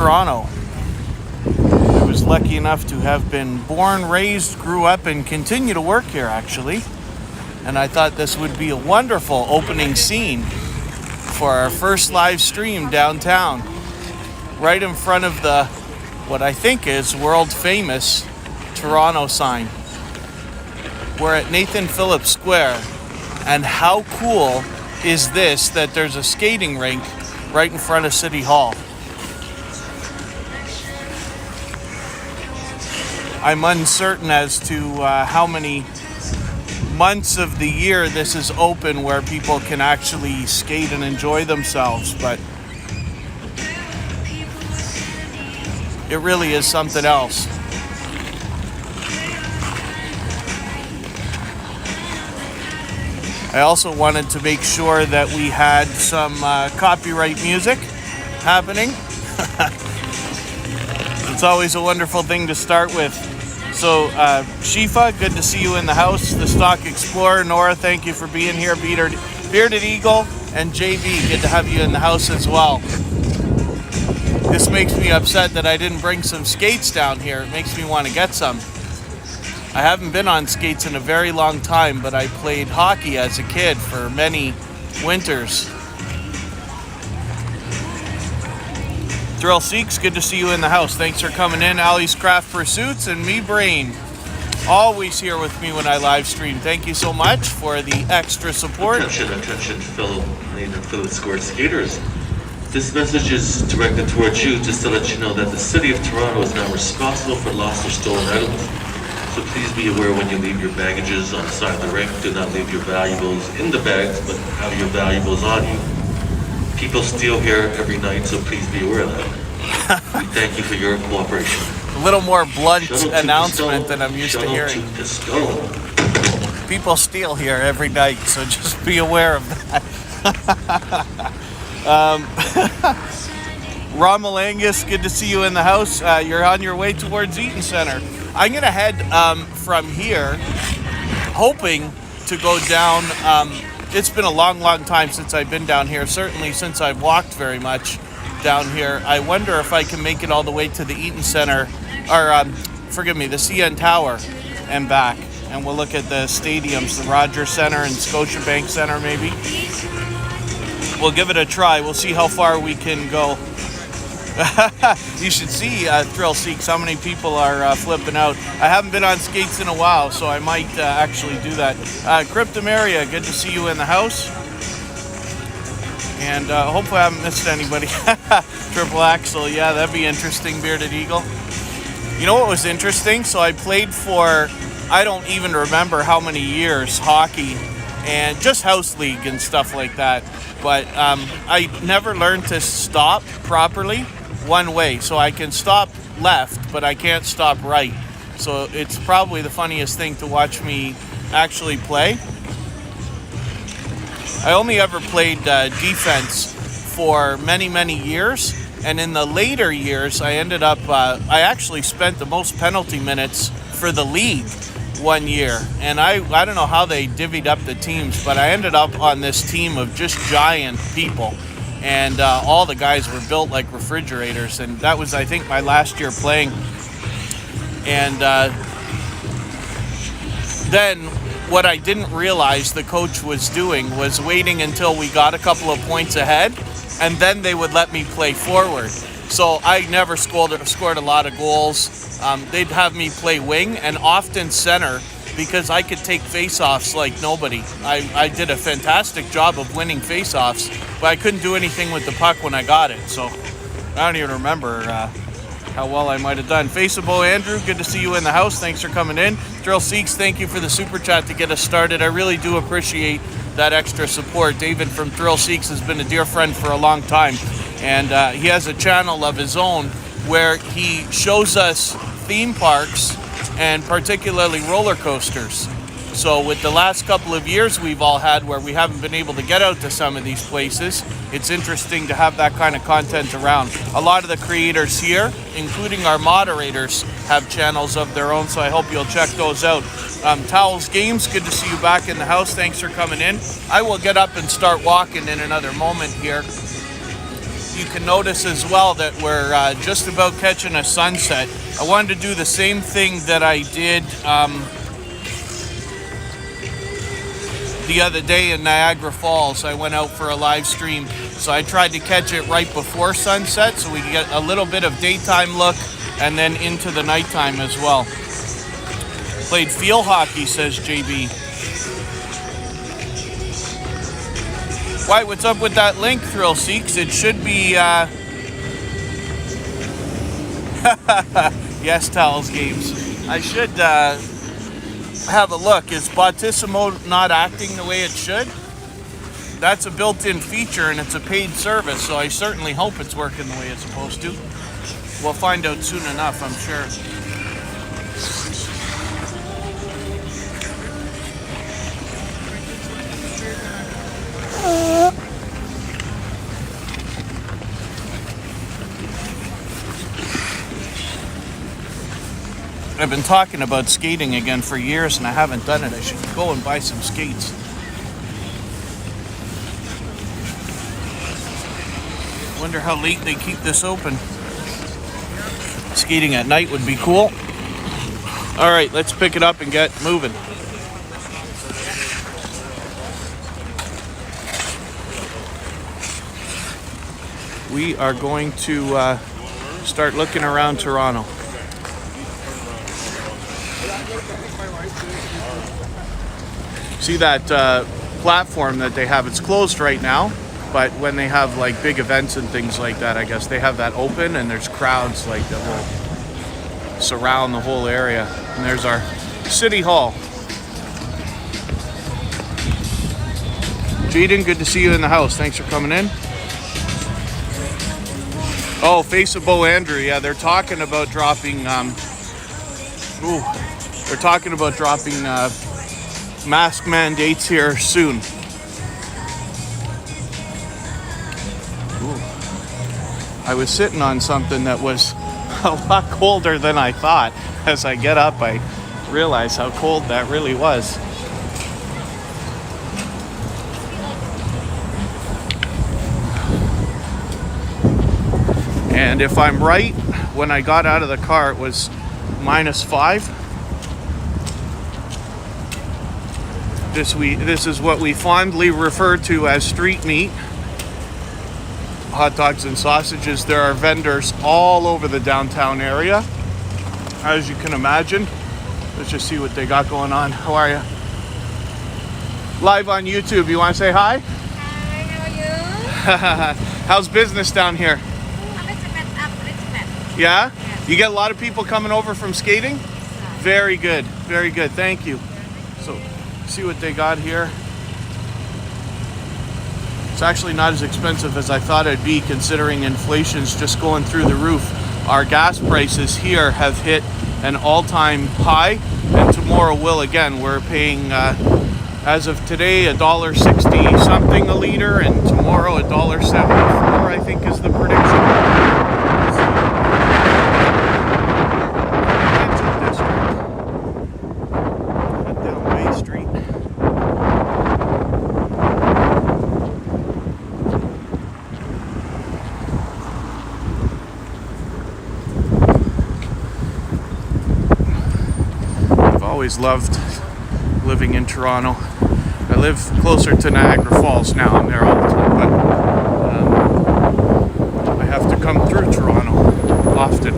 Toronto. I was lucky enough to have been born, raised, grew up, and continue to work here, actually. And I thought this would be a wonderful opening scene for our first live stream downtown, right in front of the, what I think is world famous Toronto sign. We're at Nathan Phillips Square, and how cool is this that there's a skating rink right in front of City Hall. I'm uncertain as to how many months of the year this is open where people can actually skate and enjoy themselves, but it really is something else. I also wanted to make sure that we had some copyright music happening. It's always a wonderful thing to start with. So, Shifa, good to see you in the house. The Stock Explorer, Nora, thank you for being here. Bearded Eagle and JB, good to have you in the house as well. This makes me upset that I didn't bring some skates down here. It makes me want to get some. I haven't been on skates in a very long time, but I played hockey as a kid for many winters. Thrill Seeks, good to see you in the house. Thanks for coming in. Ali's Craft Pursuits and me Brain, always here with me when I live stream. Thank you so much for the extra support. Attention, fellow Nathan Phillips Square skaters. This message is directed towards you just to let you know that the City of Toronto is now responsible for lost or stolen items. So please be aware when you leave your baggages on the side of the rink. Do not leave your valuables in the bags, but have your valuables on you. People steal here every night, so please be aware of that. We thank you for your cooperation. A little more blunt announcement than I'm used to hearing. People steal here every night, so just be aware of that. Romulangus, good to see you in the house. You're on your way towards Eaton Center. I'm going to head from here, hoping to go down. It's been a long time since I've been down here, certainly since I've walked very much down here. I wonder if I can make it all the way to the Eaton Center, or the CN Tower and back. And we'll look at the stadiums, the Rogers Center and Scotiabank Center maybe. We'll give it a try. We'll see how far we can go. You should see Thrill Seeks, how many people are flipping out. I haven't been on skates in a while, so I might actually do that. Cryptomaria, good to see you in the house. And hopefully I haven't missed anybody. Triple Axel, yeah, that'd be interesting. Bearded Eagle. You know what was interesting? So I played for, I don't even remember how many years, hockey and just house league and stuff like that. But I never learned to stop properly one way. So I can stop left, but I can't stop right. So it's probably the funniest thing to watch me actually play. I only ever played defense for many years. And in the later years, I ended up, I actually spent the most penalty minutes for the league one year. And I don't know how they divvied up the teams, but I ended up on this team of just giant people. And all the guys were built like refrigerators. And that was, I think, my last year playing. And then what I didn't realize the coach was doing was waiting until we got a couple of points ahead, and then they would let me play forward. So I never scored a lot of goals. They'd have me play wing and often center because I could take face-offs like nobody. I did a fantastic job of winning face-offs, but I couldn't do anything with the puck when I got it. So I don't even remember how well I might have done. Faceable Andrew, good to see you in the house. Thanks for coming in. Thrill Seeks, thank you for the super chat to get us started. I really do appreciate that extra support. David from Thrill Seeks has been a dear friend for a long time, and he has a channel of his own where he shows us theme parks and particularly roller coasters. So with the last couple of years we've all had where we haven't been able to get out to some of these places, it's interesting to have that kind of content around. A lot of the creators here, including our moderators, have channels of their own, so I hope you'll check those out. Towels Games, good to see you back in the house. Thanks for coming in. I will get up and start walking in another moment here. you can notice as well that we're just about catching a sunset. I wanted to do the same thing that I did the other day in Niagara Falls. I went out for a live stream, so I tried to catch it right before sunset so we could get a little bit of daytime look and then into the nighttime as well. Played field hockey, says JB. Why, what's up with that link, Thrill Seeks? It should be, yes, Towels Games. I should have a look. Is Bautissimo not acting the way it should? That's a built-in feature and it's a paid service, so I certainly hope it's working the way it's supposed to. We'll find out soon enough, I'm sure. I've been talking about skating again for years and I haven't done it. I should go and buy some skates. Wonder how late they keep this open. Skating at night would be cool. All right, let's pick it up and get moving. We are going to start looking around Toronto. See that platform that they have? It's closed right now, but when they have like big events and things like that, I guess they have that open and there's crowds like that will surround the whole area. And there's our City Hall. Jaden, good to see you in the house. Thanks for coming in. Oh, Face of Bo Andrew. Yeah, they're talking about dropping mask mandates here soon. Ooh. I was sitting on something that was a lot colder than I thought. As I get up, I realize how cold that really was. And if I'm right, when I got out of the car, it was -5. This is what we fondly refer to as street meat. Hot dogs and sausages. There are vendors all over the downtown area, as you can imagine. Let's just see what they got going on. How are you? Live on YouTube. You want to say hi? Hi, how are you? How's business down here? A little bit up, a little bit. Yeah? Yes. You get a lot of people coming over from skating? Very good. Very good. Thank you. So, see what they got here. It's actually not as expensive as I thought it'd be, considering inflation's just going through the roof. Our gas prices here have hit an all-time high, and tomorrow will again. We're paying, as of today, $1.60 something a liter, and tomorrow $1.74, I think, is the prediction. Always loved living in Toronto. I live closer to Niagara Falls now. I'm there all the time, but I have to come through Toronto often.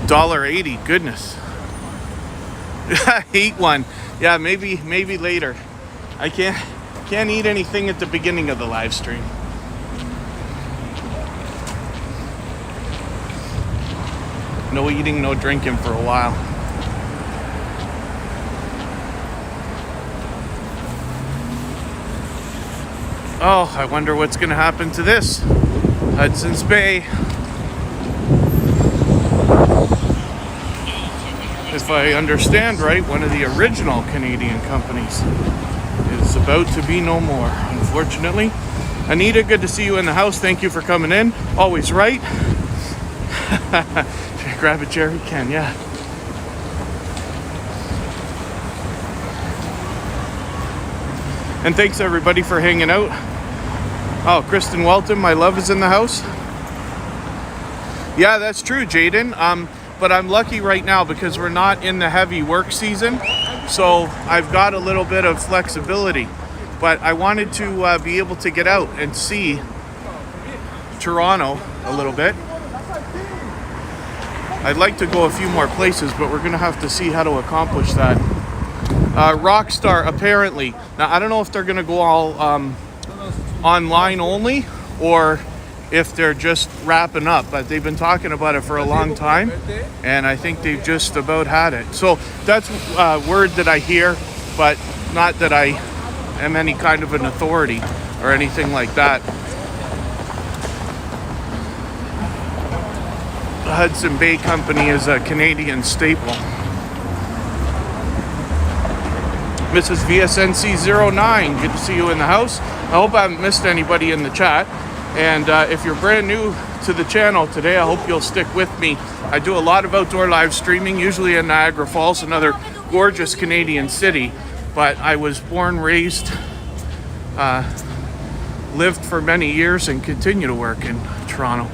$1.80, goodness. I ate one. Yeah, maybe later. I can't eat anything at the beginning of the live stream. No eating, no drinking for a while. Oh, I wonder what's going to happen to this. Hudson's Bay. If I understand right, one of the original Canadian companies is about to be no more, unfortunately. Anita, good to see you in the house. Thank you for coming in. Always right. Grab a jerry can, yeah. And thanks everybody for hanging out. Oh, Kristen Welton, my love, is in the house. Yeah, that's true, Jaden. But I'm lucky right now because we're not in the heavy work season. So I've got a little bit of flexibility. But I wanted to be able to get out and see Toronto a little bit. I'd like to go a few more places, but we're gonna have to see how to accomplish that. Rockstar, apparently. Now, I don't know if they're gonna go all online only or if they're just wrapping up, but they've been talking about it for a long time, and I think they've just about had it. So that's a word that I hear, but not that I am any kind of an authority or anything like that. The Hudson Bay Company is a Canadian staple. Mrs. VSNC09, good to see you in the house. I hope I haven't missed anybody in the chat. And if you're brand new to the channel today, I hope you'll stick with me. I do a lot of outdoor live streaming, usually in Niagara Falls, another gorgeous Canadian city. But I was born, raised, lived for many years, and continue to work in Toronto.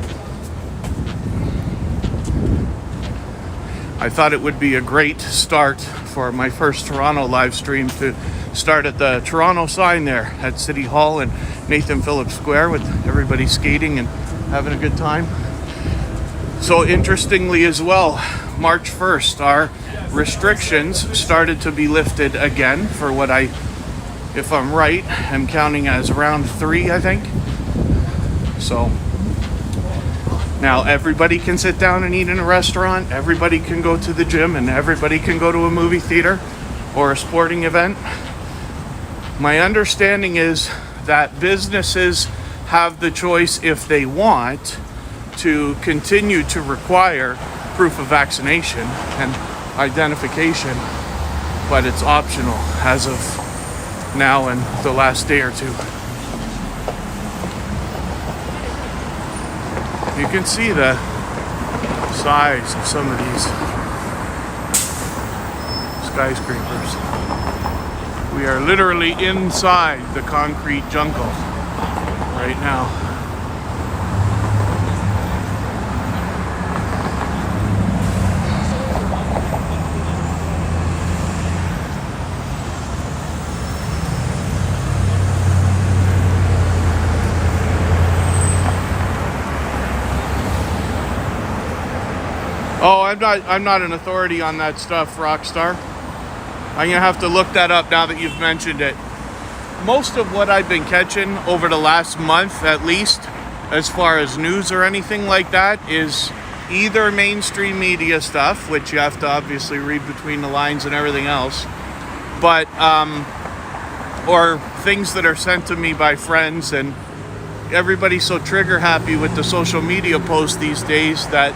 I thought it would be a great start for my first Toronto live stream to start at the Toronto sign there at City Hall and Nathan Phillips Square with everybody skating and having a good time. So interestingly as well, March 1st, our restrictions started to be lifted again for what I, if I'm right, am counting as round 3, I think. So now everybody can sit down and eat in a restaurant, everybody can go to the gym, and everybody can go to a movie theater or a sporting event. My understanding is that businesses have the choice, if they want, to continue to require proof of vaccination and identification, but it's optional as of now and the last day or two. You can see the size of some of these skyscrapers. We are literally inside the concrete jungle right now. Oh, I'm not an authority on that stuff, Rockstar. I'm gonna have to look that up now that you've mentioned it. Most of what I've been catching over the last month, at least, as far as news or anything like that, is either mainstream media stuff, which you have to obviously read between the lines and everything else, but or things that are sent to me by friends, and everybody's so trigger happy with the social media posts these days that,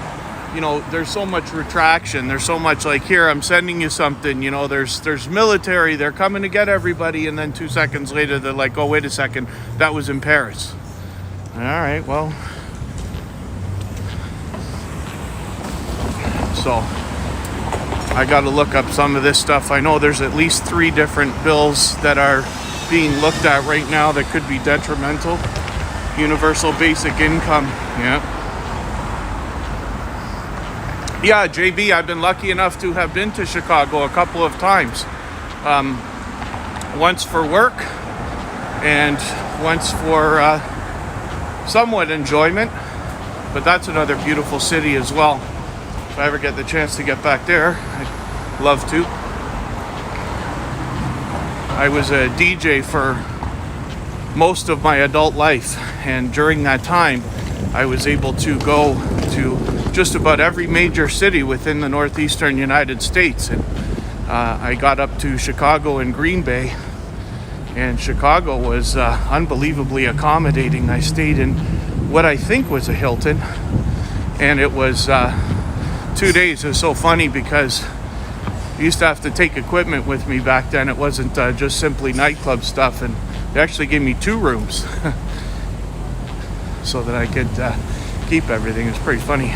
you know, there's so much retraction. There's so much like, here, I'm sending you something, you know, there's military, they're coming to get everybody, and then 2 seconds later they're like, oh, wait a second, that was in Paris. All right, well, so I got to look up some of this stuff. I know there's at least 3 different bills that are being looked at right now that could be detrimental. Universal basic income, yeah. Yeah, JB, I've been lucky enough to have been to Chicago a couple of times. Once for work and once for somewhat enjoyment. But that's another beautiful city as well. If I ever get the chance to get back there, I'd love to. I was a DJ for most of my adult life, and during that time, I was able to go to just about every major city within the northeastern United States. And I got up to Chicago and Green Bay, and Chicago was unbelievably accommodating. I stayed in what I think was a Hilton, and it was 2 days. It was so funny because I used to have to take equipment with me back then. It wasn't just simply nightclub stuff, and they actually gave me 2 rooms so that I could keep everything. It was pretty funny.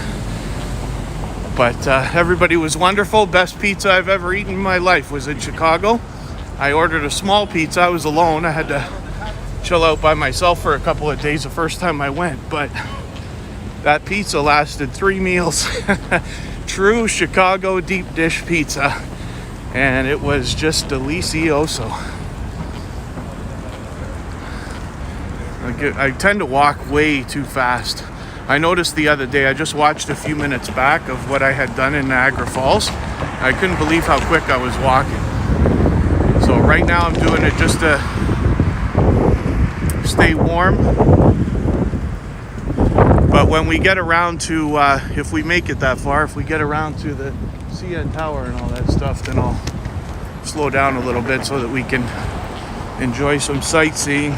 But everybody was wonderful. Best pizza I've ever eaten in my life was in Chicago. I ordered a small pizza. I was alone. I had to chill out by myself for a couple of days the first time I went, but that pizza lasted 3 meals. True Chicago deep dish pizza, and it was just delicioso. I tend to walk way too fast. I noticed the other day, I just watched a few minutes back of what I had done in Niagara Falls. I couldn't believe how quick I was walking. So right now I'm doing it just to stay warm. But when we get around to, if we make it that far, if we get around to the CN Tower and all that stuff, then I'll slow down a little bit so that we can enjoy some sightseeing.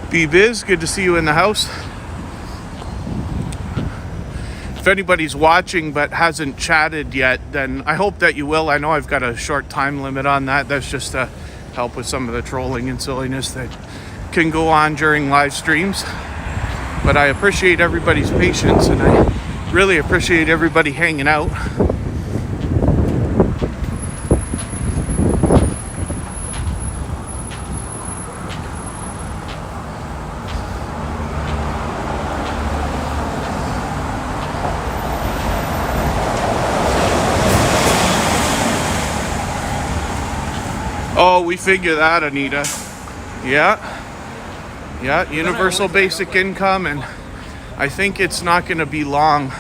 B-Biz, good to see you in the house. If anybody's watching but hasn't chatted yet, then I hope that you will. I know I've got a short time limit on that. That's just to help with some of the trolling and silliness that can go on during live streams. But I appreciate everybody's patience, and I really appreciate everybody hanging out. Oh, we figure that, Anita. Yeah, universal basic income, and I think it's not going to be long.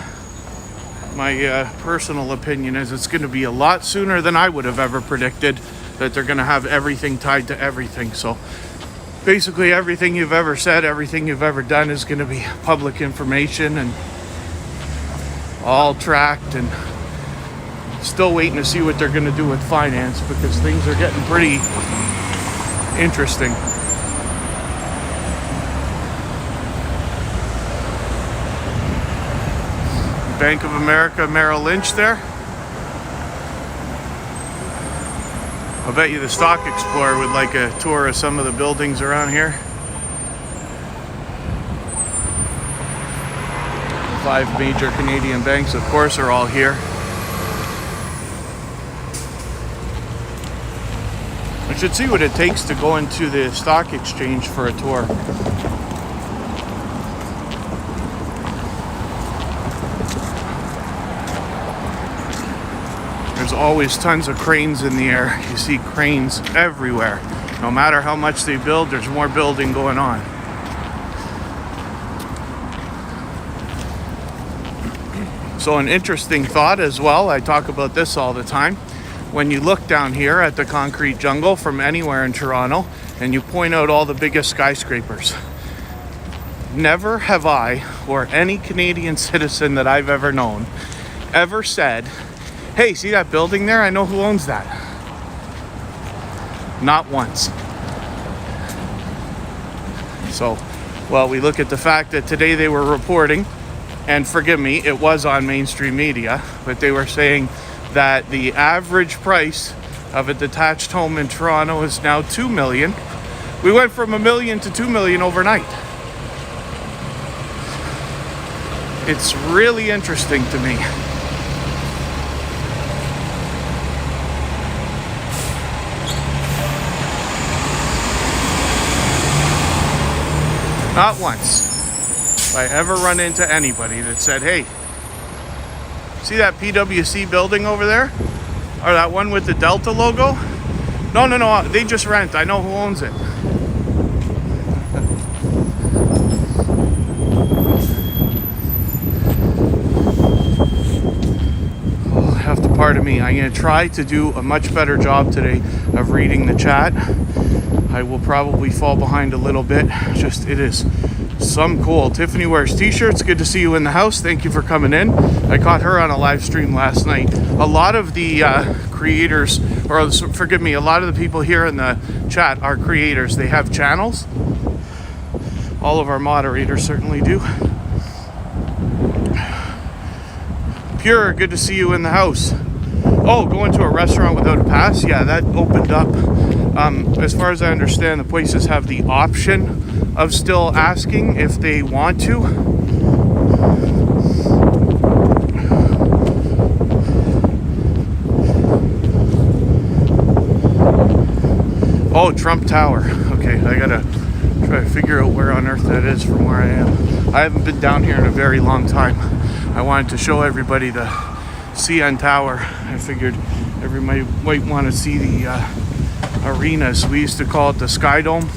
My personal opinion is it's going to be a lot sooner than I would have ever predicted that they're going to have everything tied to everything. So basically everything you've ever said, everything you've ever done is going to be public information and all tracked, and still waiting to see what they're going to do with finance, because things are getting pretty interesting. Bank of America Merrill Lynch there. I'll bet you the Stock Explorer would like a tour of some of the buildings around here. 5 major Canadian banks, of course, are all here. I should see what it takes to go into the stock exchange for a tour. There's always tons of cranes in the air. You see cranes everywhere. No matter how much they build, there's more building going on. So an interesting thought as well, I talk about this all the time. When you look down here at the concrete jungle from anywhere in Toronto and you point out all the biggest skyscrapers, never have I, or any Canadian citizen that I've ever known, ever said, hey, see that building there? I know who owns that. Not once. So, well, we look at the fact that today they were reporting, and forgive me, it was on mainstream media, but they were saying that the average price of a detached home in Toronto is now $2 million. We went from $1 million to $2 million overnight. It's really interesting to me. Not once have I ever run into anybody that said, hey, see that PwC building over there? Or that one with the Delta logo? No, they just rent. I know who owns it. Oh, have to pardon me. I'm going to try to do a much better job today of reading the chat. I will probably fall behind a little bit. Just, it is some cool. Tiffany wears t-shirts. Good to see you in the house. Thank you for coming in. I caught her on a live stream last night. A lot of the creators, or forgive me, a lot of the people here in the chat are creators. They have channels. All of our moderators certainly do. Pure, good to see you in the house. Oh, going to a restaurant without a pass? Yeah, that opened up As far as I understand, the places have the option of still asking if they want to. Oh, Trump Tower. Okay, I gotta try to figure out where on earth that is from where I am. I haven't been down here in a very long time. I wanted to show everybody the CN Tower. I figured everybody might want to see the arenas. We used to call it the Sky Dome,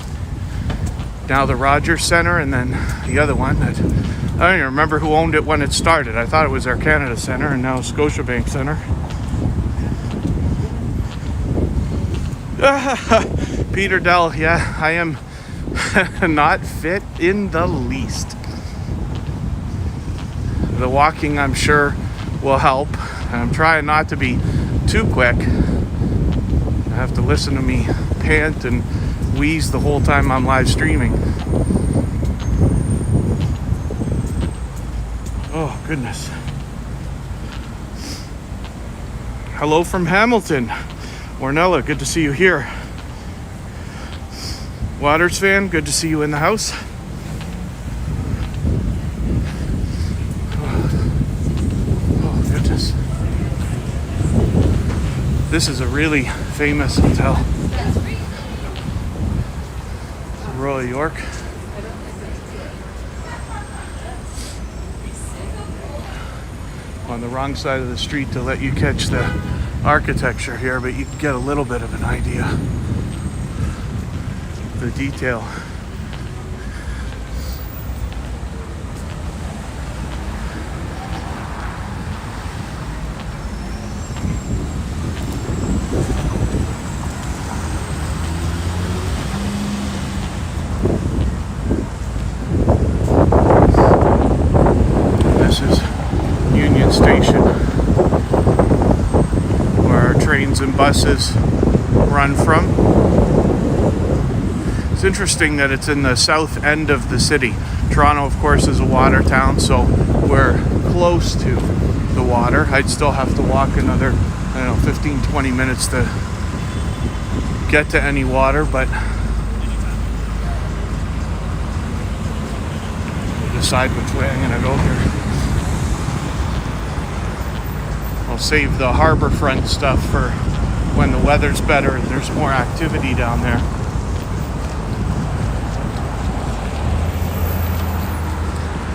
now the Rogers Center, and then the other one that I don't even remember who owned it when it started. I thought it was Air Canada Center, and now Scotiabank Center. Peter Dell, yeah, I am not fit in the least. The walking, I'm sure, will help. I'm trying not to be too quick. I have to listen to me pant and wheeze the whole time I'm live streaming. Oh, goodness. Hello from Hamilton. Ornella, good to see you here. Waters fan, good to see you in the house. Oh, goodness. This is a really famous hotel. Royal York. On the wrong side of the street to let you catch the architecture here, but you can get a little bit of an idea of the detail. This is Union Station, trains and buses run from. It's interesting that it's in the south end of the city. Toronto, of course, is a water town, so we're close to the water. I'd still have to walk another, 15-20 minutes to get to any water, but I'll decide which way I'm gonna go here. I'll save the harbor front stuff for when the weather's better and there's more activity down there.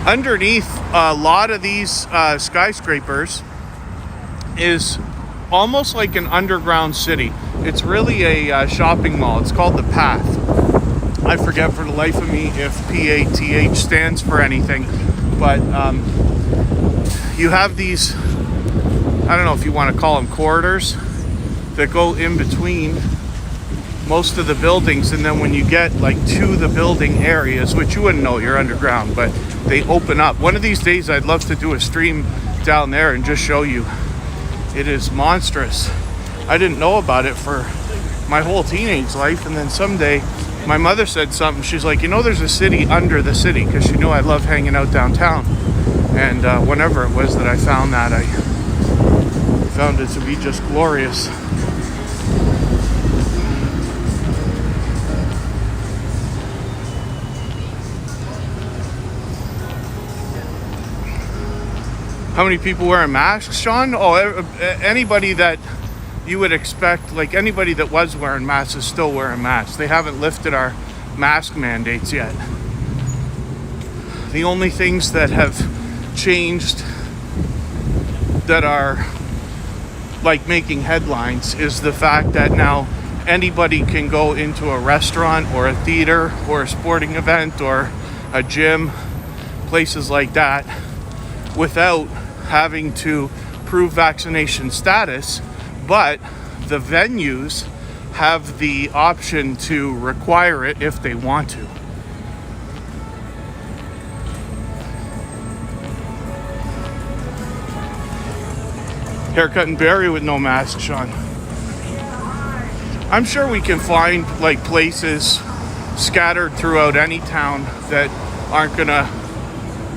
Underneath a lot of these skyscrapers is almost like an underground city. It's really a shopping mall. It's called The Path. I forget for the life of me if PATH stands for anything, but you have these, I don't know if you want to call them corridors, that go in between most of the buildings, and then when you get like to the building areas, which you wouldn't know, you're underground, but they open up. One of these days I'd love to do a stream down there and just show you. It is monstrous. I didn't know about it for my whole teenage life, and then someday my mother said something. She's like, there's a city under the city, because she knew I love hanging out downtown. And whenever it was that I found that, I found it to be just glorious. How many people wearing masks, Sean? Oh, anybody that you would expect, like anybody that was wearing masks is still wearing masks. They haven't lifted our mask mandates yet. The only things that have changed that are like making headlines is the fact that now anybody can go into a restaurant or a theater or a sporting event or a gym, places like that, without having to prove vaccination status, but the venues have the option to require it if they want to. Haircut and Barry with no mask, Sean. I'm sure we can find like places scattered throughout any town that aren't gonna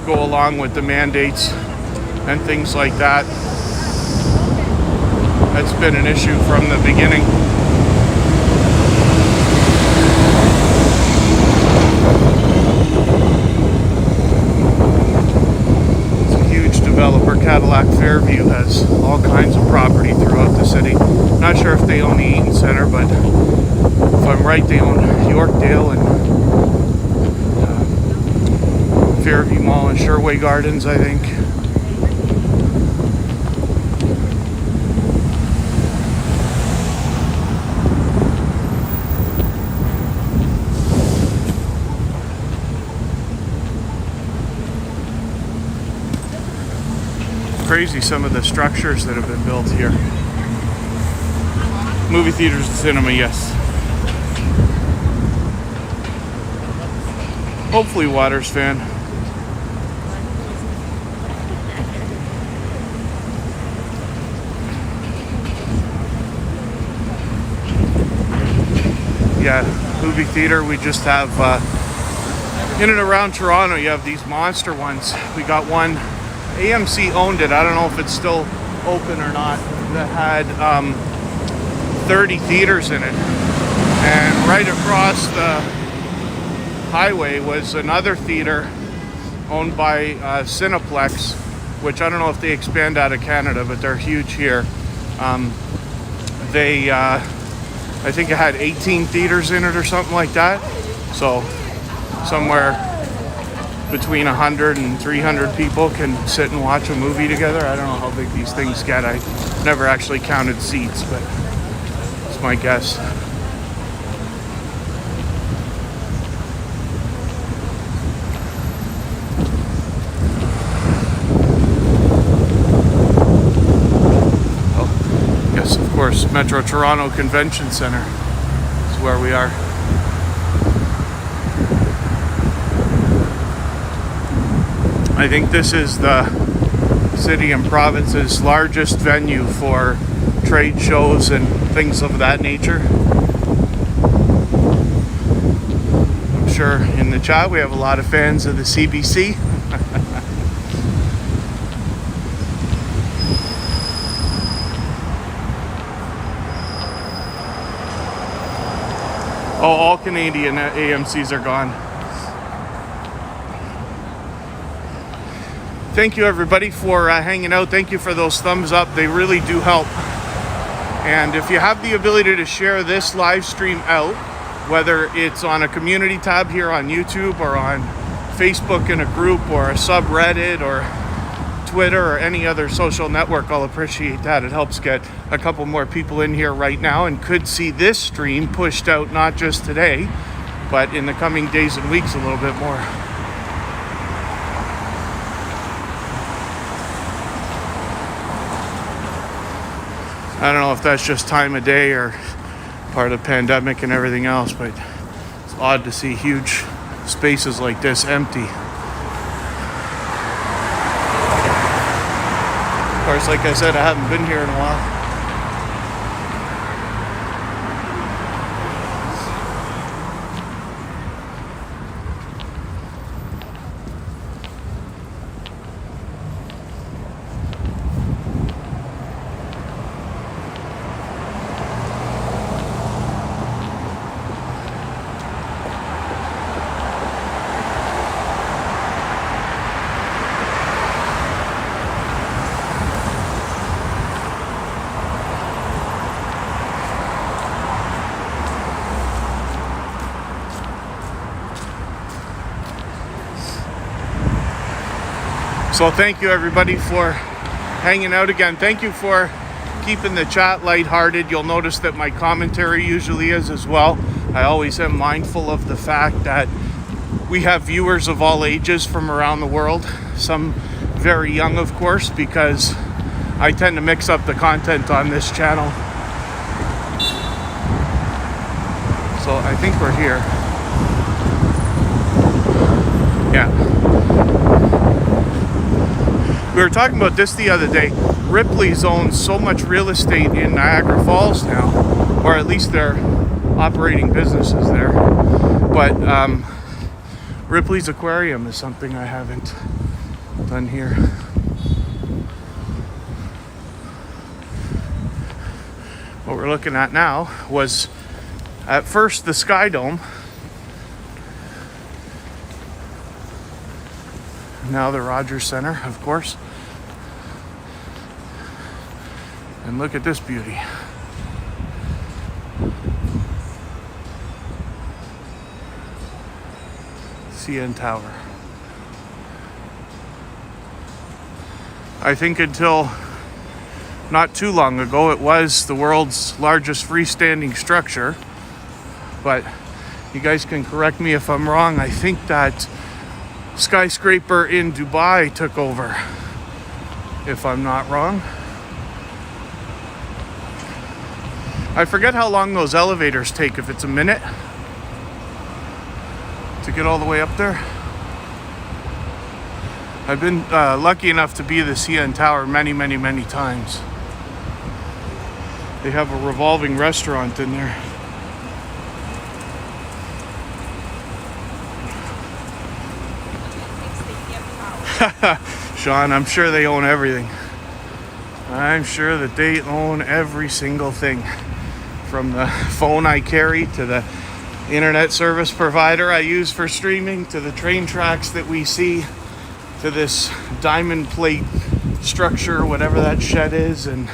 go along with the mandates and things like that. That's been an issue from the beginning. Cadillac Fairview has all kinds of property throughout the city. Not sure if they own the Eaton Center, but if I'm right, they own Yorkdale and Fairview Mall and Sherway Gardens, I think. Crazy some of the structures that have been built here. Movie theaters and cinema, yes. Hopefully Waters fan. Yeah, movie theater, we just have in and around Toronto, you have these monster ones. We got one, AMC owned it, I don't know if it's still open or not, that had 30 theaters in it. And right across the highway was another theater owned by Cineplex, which I don't know if they expand out of Canada, but they're huge here. I think it had 18 theaters in it or something like that. So somewhere between 100 and 300 people can sit and watch a movie together. I don't know how big these things get. I never actually counted seats, but it's my guess. Oh, yes, of course, Metro Toronto Convention Center is where we are. I think this is the city and province's largest venue for trade shows and things of that nature. I'm sure in the chat we have a lot of fans of the CBC. Oh, all Canadian AMCs are gone. Thank you everybody for hanging out. Thank you for those thumbs up. They really do help. And if you have the ability to share this live stream out, whether it's on a community tab here on YouTube or on Facebook in a group or a subreddit or Twitter or any other social network, I'll appreciate that. It helps get a couple more people in here right now and could see this stream pushed out not just today, but in the coming days and weeks a little bit more. I don't know if that's just time of day or part of the pandemic and everything else, but it's odd to see huge spaces like this empty. Of course, like I said, I haven't been here in a while. So thank you everybody for hanging out again. Thank you for keeping the chat lighthearted. You'll notice that my commentary usually is as well. I always am mindful of the fact that we have viewers of all ages from around the world. Some very young, of course, because I tend to mix up the content on this channel. So I think we're here. Yeah. We were talking about this the other day. Ripley's owns so much real estate in Niagara Falls now, or at least they're operating businesses there. But Ripley's Aquarium is something I haven't done here. What we're looking at now was at first the Sky Dome. Now the Rogers Center, of course. And look at this beauty. CN Tower. I think until not too long ago it was the world's largest freestanding structure, but you guys can correct me if I'm wrong. I think that skyscraper in Dubai took over, if I'm not wrong. I forget how long those elevators take, if it's a minute to get all the way up there. I've been lucky enough to be at the CN Tower many times. They have a revolving restaurant in there. Sean, I'm sure they own everything. I'm sure that they own every single thing. From the phone I carry to the internet service provider I use for streaming to the train tracks that we see to this diamond plate structure, whatever that shed is, and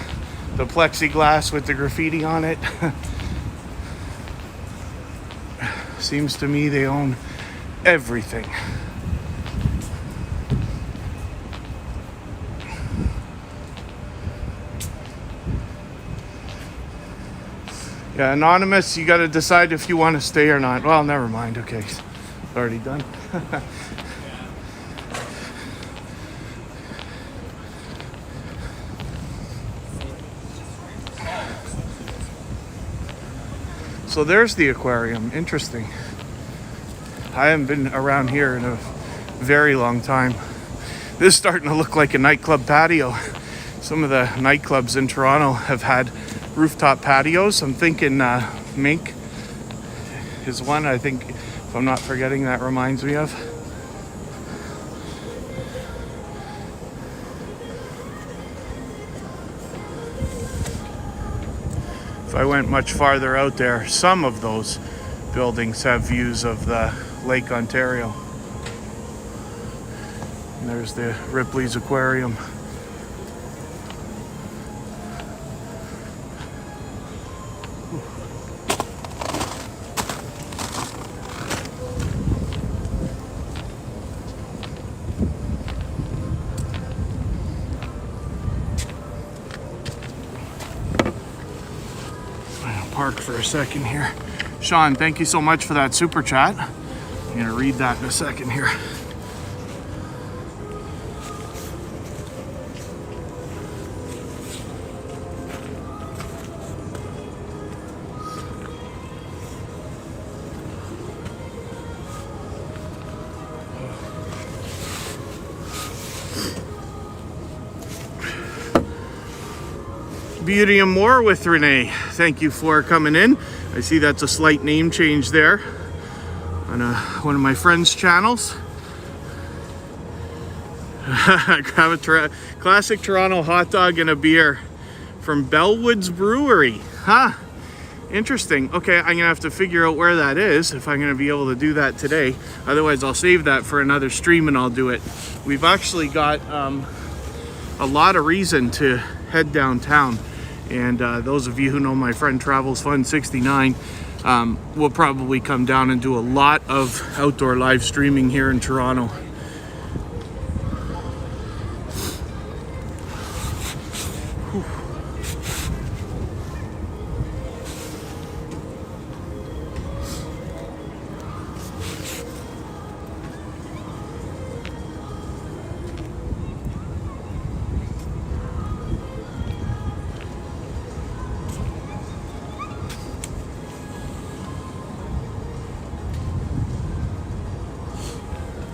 the plexiglass with the graffiti on it. Seems to me they own everything. Yeah, Anonymous, you got to decide if you want to stay or not. Well, never mind. Okay, it's already done. So there's the aquarium. Interesting. I haven't been around here in a very long time. This is starting to look like a nightclub patio. Some of the nightclubs in Toronto have had rooftop patios. I'm thinking Mink is one, I think, if I'm not forgetting, that reminds me of. If I went much farther out there, some of those buildings have views of the Lake Ontario. And there's the Ripley's Aquarium. Park for a second here. Sean, thank you so much for that super chat. I'm gonna read that in a second here. Beauty and More with Renee. Thank you for coming in. I see that's a slight name change there on one of my friends' channels. Grab a classic Toronto hot dog and a beer from Bellwood's Brewery. Huh? Interesting. Okay, I'm gonna have to figure out where that is if I'm gonna be able to do that today. Otherwise, I'll save that for another stream and I'll do it. We've actually got a lot of reason to head downtown. And those of you who know my friend Travels Fun 69 will probably come down and do a lot of outdoor live streaming here in Toronto. Whew.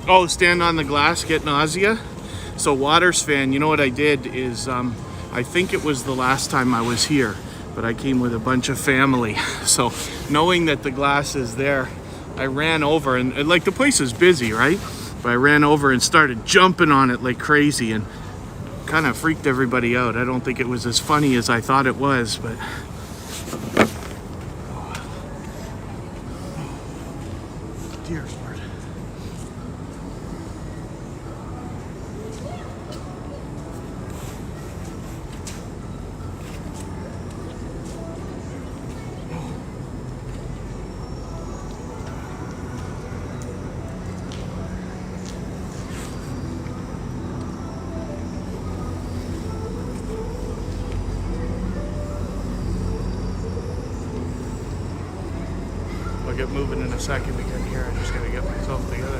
Oh, stand on the glass, get nausea. So Waters fan, you know what I did is, I think it was the last time I was here, but I came with a bunch of family. So knowing that the glass is there, I ran over and like the place is busy, right? But I ran over and started jumping on it like crazy and kind of freaked everybody out. I don't think it was as funny as I thought it was, but. Dear Lord. get moving in a second again here. I just gotta get myself together.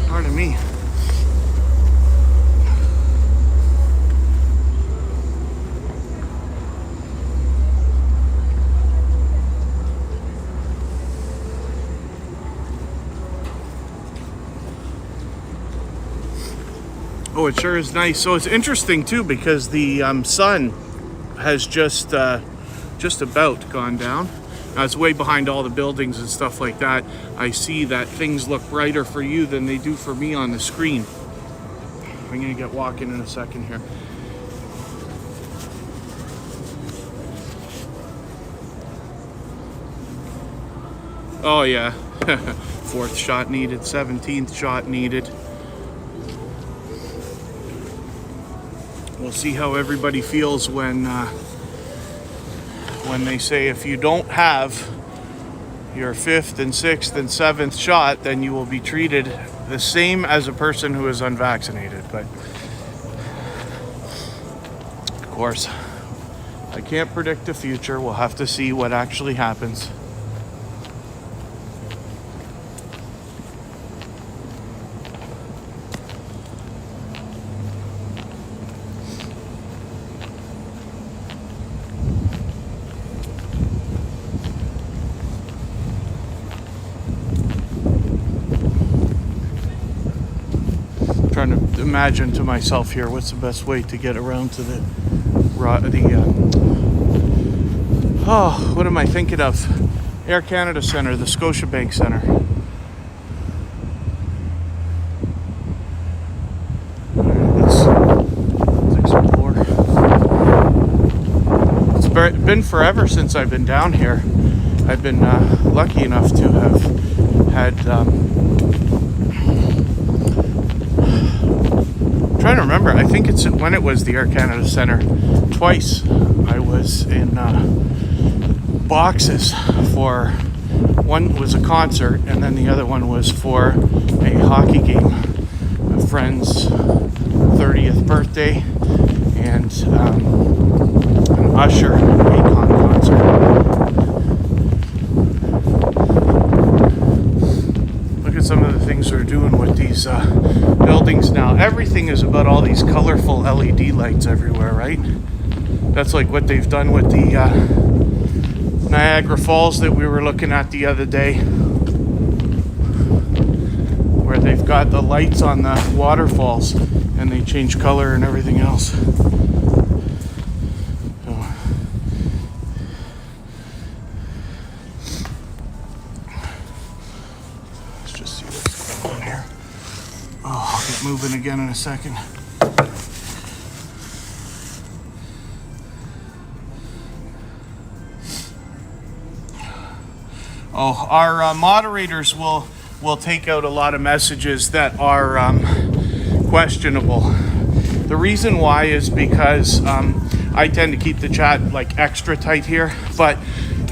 Pardon me. Oh, it sure is nice. So it's interesting too because the sun has just about gone down. Now it's way behind all the buildings and stuff like that. I see that things look brighter for you than they do for me on the screen. I'm gonna get walking in a second here. Oh yeah, 4th shot needed, 17th shot needed. We'll see how everybody feels when they say if you don't have your 5th and 6th and 7th shot, then you will be treated the same as a person who is unvaccinated. But of course, I can't predict the future. We'll have to see what actually happens. Trying to imagine to myself here what's the best way to get around to what am I thinking of? Air Canada Centre, the Scotiabank Centre. Let's explore. It's been forever since I've been down here. I've been lucky enough to have had trying to remember, I think it's when it was the Air Canada Centre. Twice I was in boxes for, one was a concert and then the other one was for a hockey game. A friend's 30th birthday and an Usher Akon concert. Look at some of the things they're doing with these buildings now. Everything is about all these colorful LED lights everywhere, right? That's like what they've done with the Niagara Falls that we were looking at the other day, where they've got the lights on the waterfalls and they change color and everything else. Let's just see what's going on here. Oh, I'll get moving again in a second. Oh, our moderators will take out a lot of messages that are questionable. The reason why is because I tend to keep the chat like extra tight here, but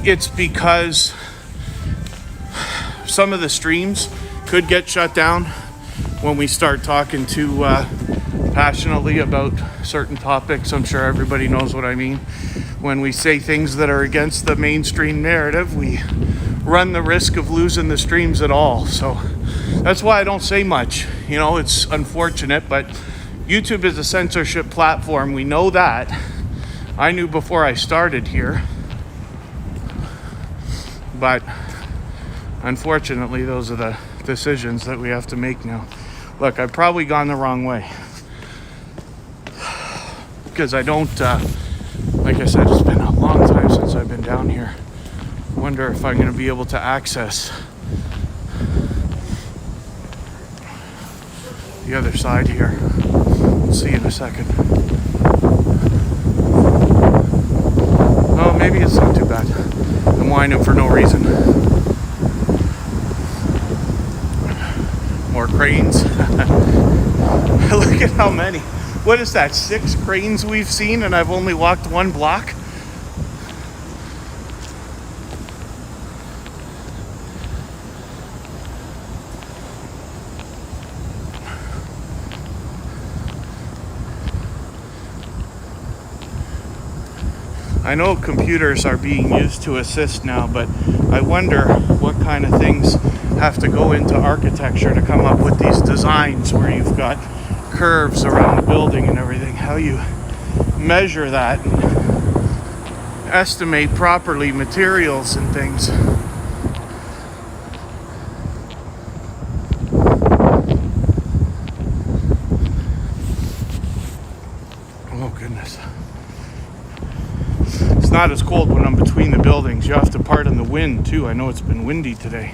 it's because some of the streams could get shut down when we start talking too passionately about certain topics. I'm sure everybody knows what I mean. When we say things that are against the mainstream narrative, we run the risk of losing the streams at all. So that's why I don't say much. You know, it's unfortunate, but YouTube is a censorship platform. We know that. I knew before I started here. But unfortunately, those are the decisions that we have to make now. Look, I've probably gone the wrong way. Because I don't, like I said, it's been a long time since I've been down here. Wonder if I'm going to be able to access the other side here. We'll see in a second. Oh, maybe it's not too bad. I'm whining for no reason. More cranes. Look at how many. What is that, 6 cranes we've seen and I've only walked 1 block? I know computers are being used to assist now, but I wonder what kind of things have to go into architecture to come up with these designs where you've got curves around the building and everything. How you measure that and estimate properly materials and things. Oh goodness. It's not as cold when I'm between the buildings. You have to pardon the wind too. I know it's been windy today.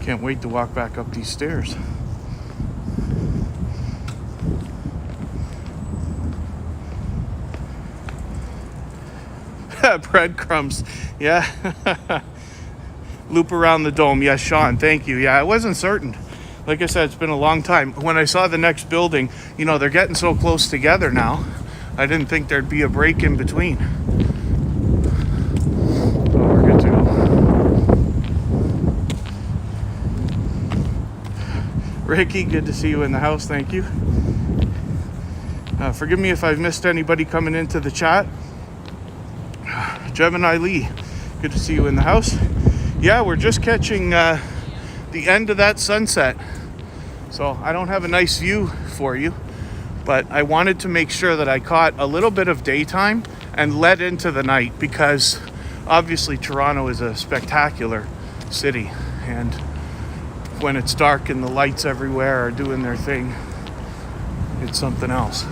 Can't wait to walk back up these stairs. Breadcrumbs. Yeah. Loop around the dome. Yes, Sean. Thank you. Yeah, I wasn't certain. Like I said, it's been a long time. When I saw the next building, you know, they're getting so close together now. I didn't think there'd be a break in between. Oh, we're good to go. Ricky, good to see you in the house. Thank you. Forgive me if I've missed anybody coming into the chat. Gemini Lee, good to see you in the house. Yeah, we're just catching the end of that sunset. So I don't have a nice view for you, but I wanted to make sure that I caught a little bit of daytime and led into the night, because obviously Toronto is a spectacular city, and when it's dark and the lights everywhere are doing their thing, it's something else.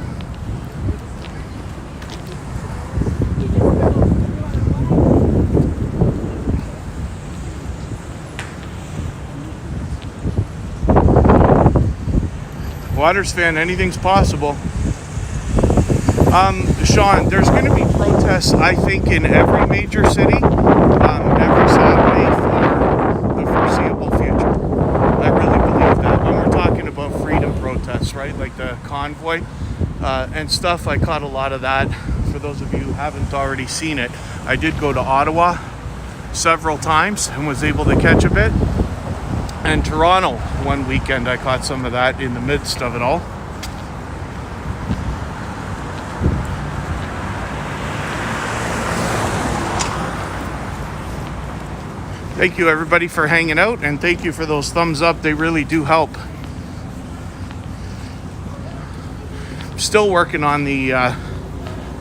Waters fan, anything's possible. Sean, there's going to be protests, I think, in every major city every Saturday for the foreseeable future. I really believe that. When we're talking about freedom protests, right, like the convoy and stuff, I caught a lot of that. For those of you who haven't already seen it, I did go to Ottawa several times and was able to catch a bit. And Toronto, one weekend, I caught some of that in the midst of it all. Thank you, everybody, for hanging out, and thank you for those thumbs up. They really do help. Still working on the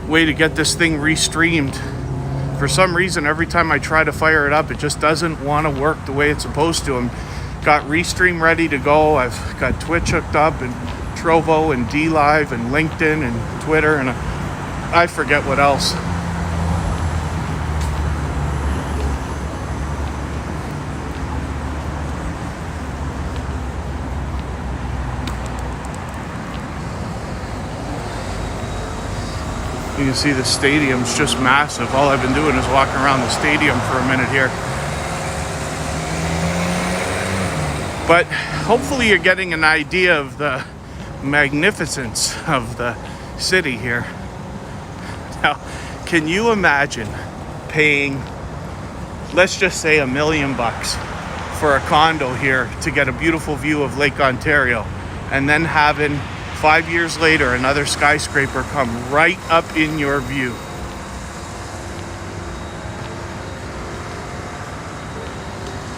way to get this thing restreamed. For some reason, every time I try to fire it up, it just doesn't want to work the way it's supposed to. Got Restream ready to go. I've got Twitch hooked up, and Trovo, and DLive, and LinkedIn, and Twitter, and I forget what else. You can see the stadium's just massive. All I've been doing is walking around the stadium for a minute here. But hopefully you're getting an idea of the magnificence of the city here. Now, can you imagine paying, let's just say, $1 million for a condo here to get a beautiful view of Lake Ontario, and then having 5 years later another skyscraper come right up in your view?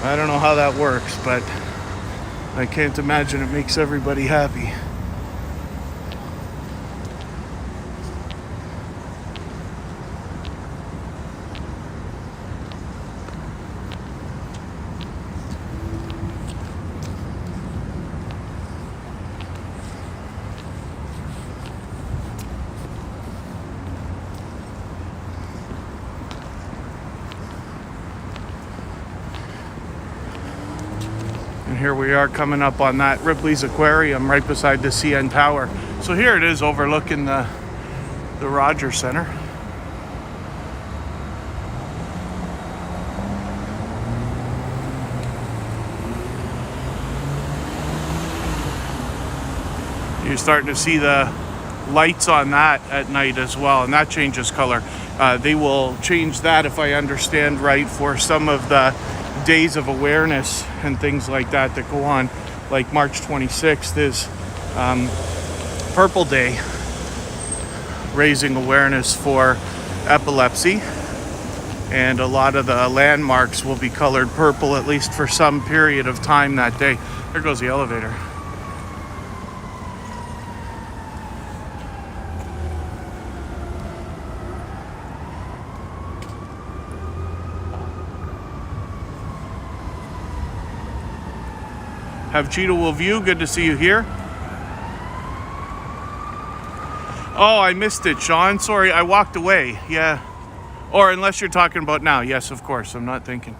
I don't know how that works, but I can't imagine it makes everybody happy. Here we are coming up on that Ripley's Aquarium right beside the CN Tower. So here it is overlooking the Rogers Center. You're starting to see the lights on that at night as well, and that changes color. They will change that, if I understand right, for some of the days of awareness and things like that go on. Like March 26th is Purple Day, raising awareness for epilepsy. And a lot of the landmarks will be colored purple, at least for some period of time that day. There goes the elevator. Have Cheetah Will View, good to see you here. Oh, I missed it, Sean. Sorry, I walked away. Yeah. Or unless you're talking about now. Yes, of course. I'm not thinking.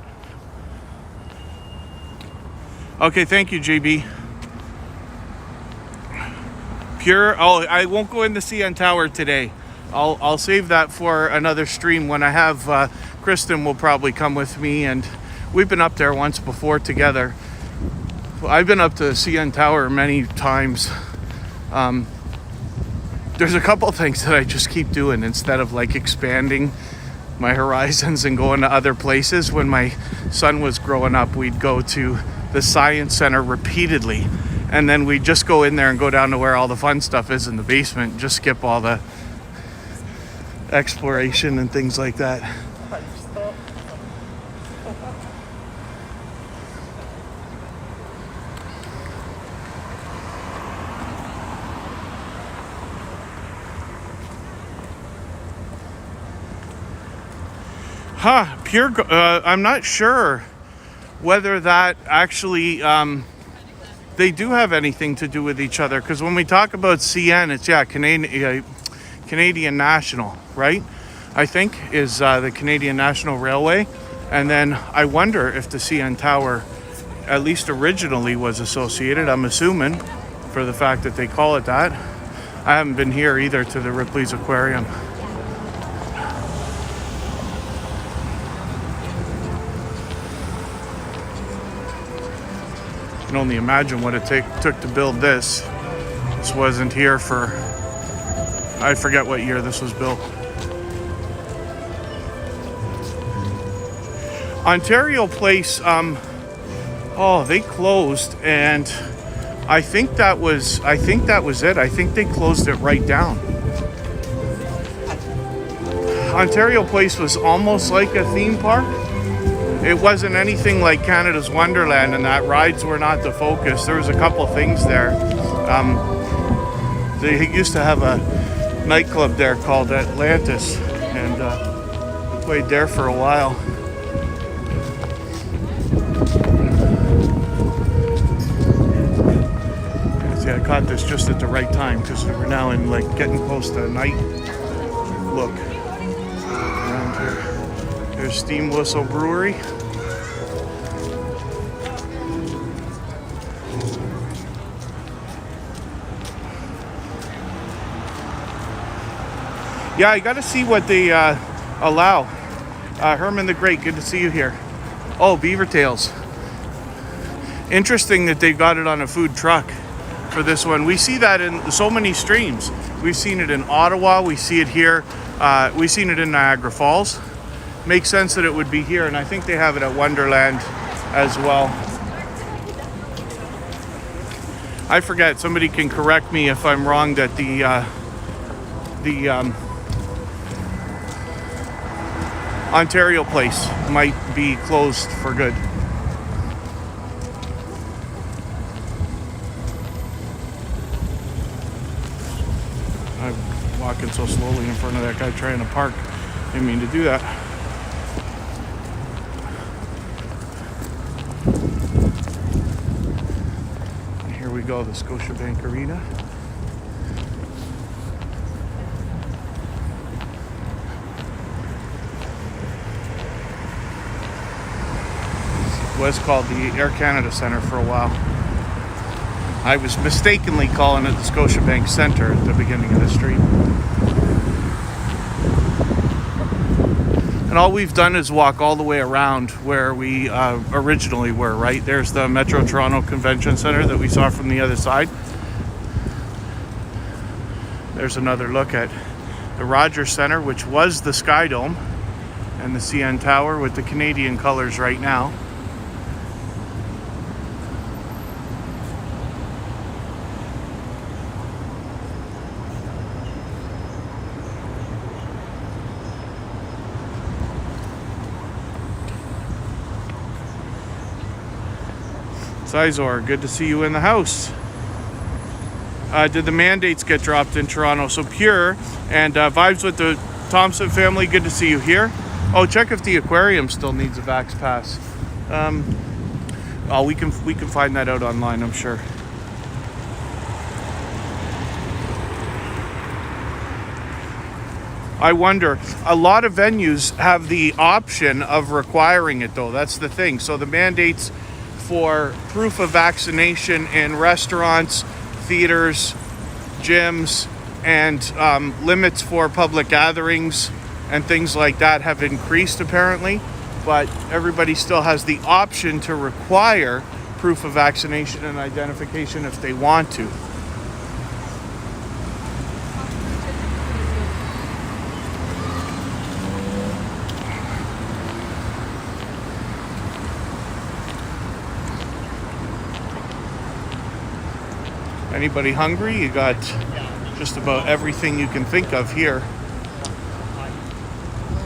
Okay, thank you, JB. Pure. Oh, I won't go in the CN Tower today. I'll save that for another stream when I have Kristen will probably come with me, and we've been up there once before together. I've been up to the CN Tower many times. There's a couple things that I just keep doing instead of like expanding my horizons and going to other places. When my son was growing up, we'd go to the Science Center repeatedly, and then we'd just go in there and go down to where all the fun stuff is in the basement and just skip all the exploration and things like that. I'm not sure whether that actually they do have anything to do with each other, because when we talk about CN, it's Canadian National, right? I think is the Canadian National Railway, and then I wonder if the CN Tower, at least originally, was associated. I'm assuming, for the fact that they call it that. I haven't been here either to the Ripley's Aquarium. I can only imagine what it took to build this. This wasn't here for, I forget what year this was built. Ontario Place, oh, they closed, and I think that was it. I think they closed it right down. Ontario Place was almost like a theme park. It wasn't anything like Canada's Wonderland, and that rides were not the focus. There was a couple things there. They used to have a nightclub there called Atlantis, and we played there for a while. See, I caught this just at the right time because we're now in like getting close to night look around here. There's Steam Whistle Brewery. Yeah, I got to see what they allow. Herman the Great, good to see you here. Oh, beaver tails. Interesting that they got it on a food truck for this one. We see that in so many streams. We've seen it in Ottawa. We see it here. We've seen it in Niagara Falls. Makes sense that it would be here, and I think they have it at Wonderland as well. I forget. Somebody can correct me if I'm wrong that the Ontario Place might be closed for good. I'm walking so slowly in front of that guy trying to park. Didn't mean to do that. And here we go, the Scotiabank Arena. Was called the Air Canada Centre for a while. I was mistakenly calling it the Scotiabank Centre at the beginning of the stream. And all we've done is walk all the way around where we originally were, right? There's the Metro Toronto Convention Centre that we saw from the other side. There's another look at the Rogers Centre, which was the Sky Dome, and the CN Tower with the Canadian colours right now. Sizor, good to see you in the house. Did the mandates get dropped in Toronto? So Pure and Vibes with the Thompson family, good to see you here. Oh, check if the aquarium still needs a Vax Pass. Oh, we can find that out online, I'm sure. I wonder, a lot of venues have the option of requiring it though. That's the thing. So the mandates for proof of vaccination in restaurants, theaters, gyms, and limits for public gatherings and things like that have increased apparently, but everybody still has the option to require proof of vaccination and identification if they want to. Anybody hungry? You got just about everything you can think of here.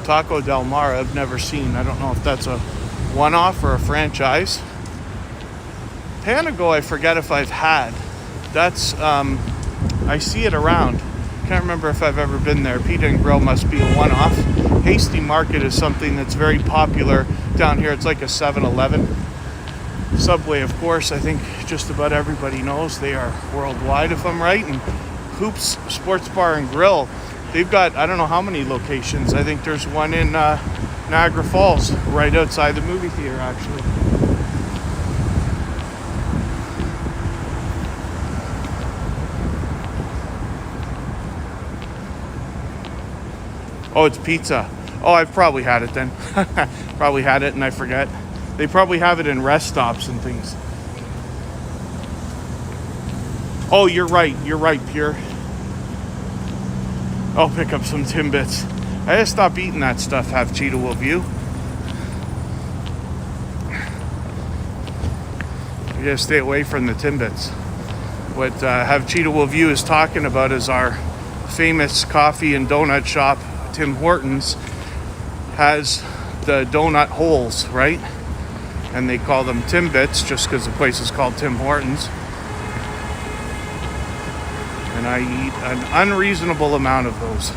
Taco Del Mar, I've never seen. I don't know if that's a one-off or a franchise. Panago, I forget if I've had. That's, I see it around. Can't remember if I've ever been there. Pita and Grill must be a one-off. Hasty Market is something that's very popular down here. It's like a 7-Eleven. Subway, of course, I think just about everybody knows. They are worldwide, if I'm right. And Hoops Sports Bar and Grill, they've got, I don't know how many locations. I think there's one in Niagara Falls, right outside the movie theater, actually. Oh, it's pizza. Oh, I've probably had it then. Probably had it and I forget. They probably have it in rest stops and things. Oh, you're right, Pure. I'll pick up some Timbits. I just stopped eating that stuff, Have Cheetah Will View. You gotta stay away from the Timbits. What Have Cheetah Will View is talking about is our famous coffee and donut shop, Tim Hortons, has the donut holes, right? And they call them Timbits just because the place is called Tim Hortons. And I eat an unreasonable amount of those.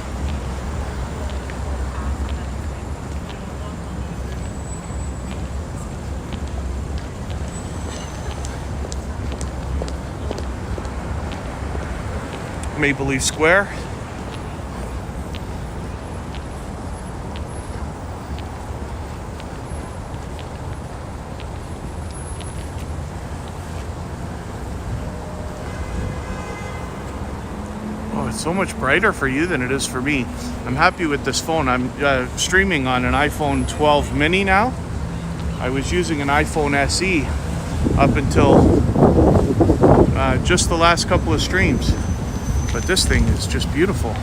Maple Leaf Square. So much brighter for you than it is for me. I'm happy with this phone. I'm streaming on an iPhone 12 mini now. I was using an iPhone SE up until just the last couple of streams. But this thing is just beautiful.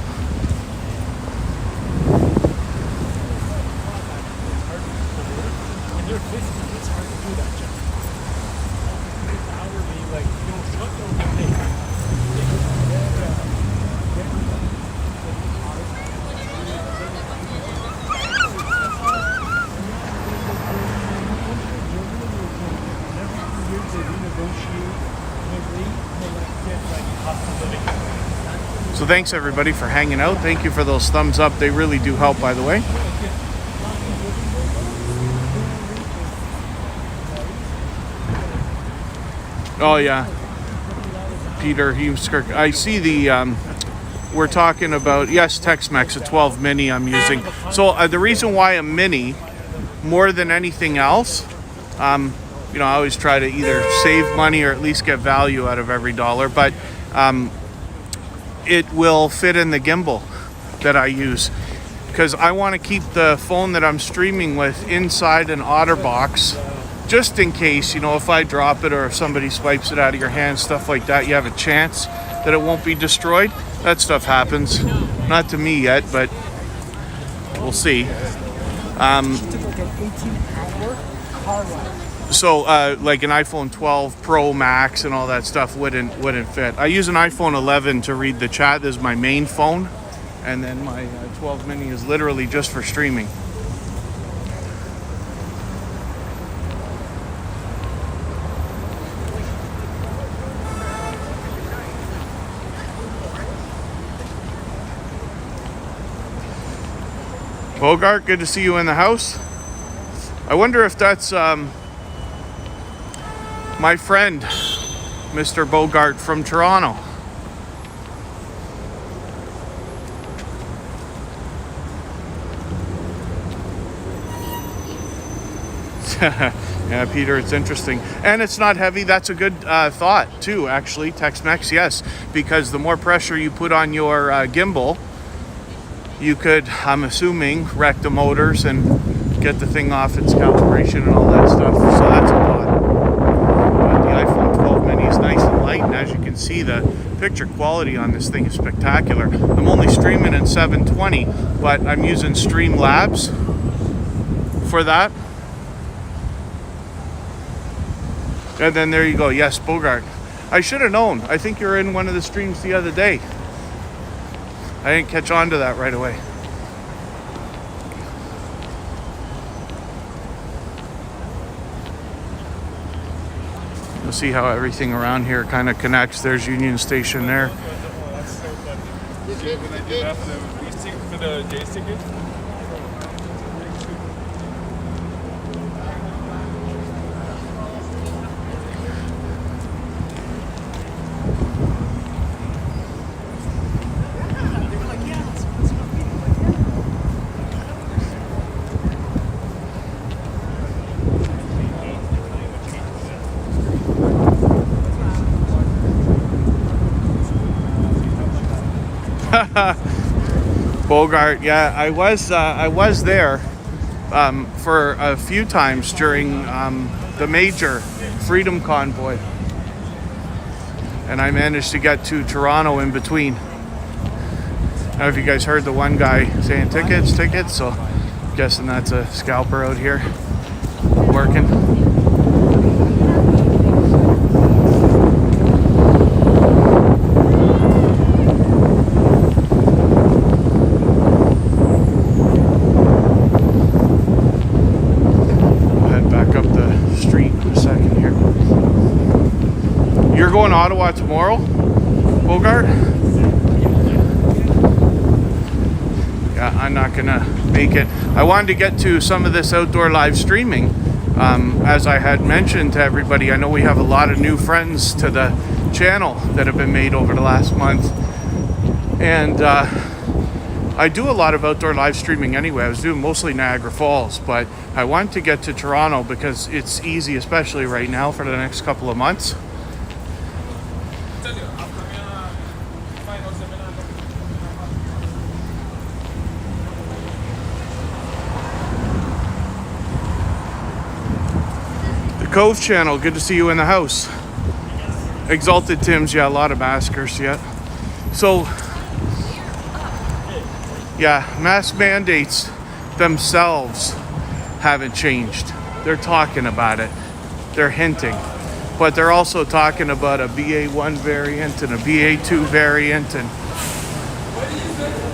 So thanks everybody for hanging out. Thank you for those thumbs up. They really do help, by the way. Oh yeah, Peter Humeskirk. I see the we're talking about, yes, Tex-Mex, a 12 mini I'm using. So the reason why a mini, more than anything else, you know, I always try to either save money or at least get value out of every dollar, but it will fit in the gimbal that I use, because I want to keep the phone that I'm streaming with inside an OtterBox, just in case, you know, if I drop it or if somebody swipes it out of your hand, stuff like that, you have a chance that it won't be destroyed. That stuff happens. Not to me yet, but we'll see. So like an iPhone 12 Pro Max and all that stuff wouldn't fit. I use an iPhone 11 to read the chat. This is my main phone, and then my 12 mini is literally just for streaming. Bogart, good to see you in the house. I wonder if that's my friend, Mr. Bogart from Toronto. Yeah, Peter, it's interesting. And it's not heavy. That's a good thought, too, actually. Tex-Mex, yes. Because the more pressure you put on your gimbal, you could, I'm assuming, wreck the motors and get the thing off its calibration and all that stuff. So that's a thought. But the iPhone 12 mini is nice and light. And as you can see, the picture quality on this thing is spectacular. I'm only streaming in 720, but I'm using Streamlabs for that. And then there you go. Yes, Bogart. I should have known. I think you're in one of the streams the other day. I didn't catch on to that right away. You'll see how everything around here kind of connects. There's Union Station there. Bogart, yeah, I was there for a few times during the major Freedom Convoy, and I managed to get to Toronto in between. I don't know if you guys heard the one guy saying tickets, so I'm guessing that's a scalper out here working. Going to Ottawa tomorrow, Bogart? Yeah, I'm not gonna make it. I wanted to get to some of this outdoor live streaming. As I had mentioned to everybody, I know we have a lot of new friends to the channel that have been made over the last month. And I do a lot of outdoor live streaming anyway. I was doing mostly Niagara Falls, but I wanted to get to Toronto because it's easy, especially right now for the next couple of months. Cove channel, good to see you in the house. Exalted Tim's, yeah, a lot of maskers, yeah. So, yeah, mask mandates themselves haven't changed. They're talking about it. They're hinting. But they're also talking about a BA1 variant and a BA2 variant, and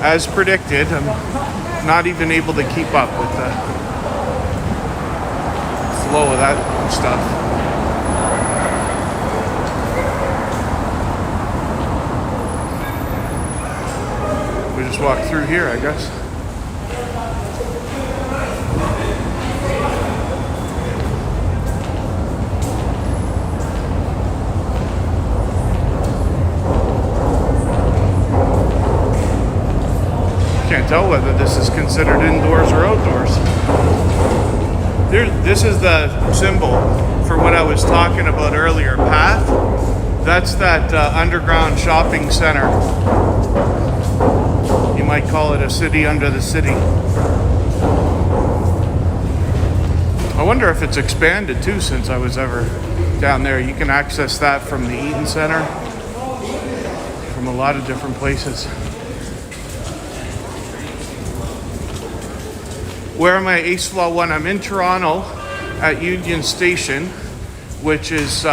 as predicted, I'm not even able to keep up with the flow of that stuff. We just walk through here, I guess. Can't tell whether this is considered indoors or outdoors. This is the symbol for what I was talking about earlier, Path. That's that underground shopping center. You might call it a city under the city. I wonder if it's expanded too since I was ever down there. You can access that from the Eaton Center, from a lot of different places. Where am I? Ace Flaw 1. I'm in Toronto at Union Station, which is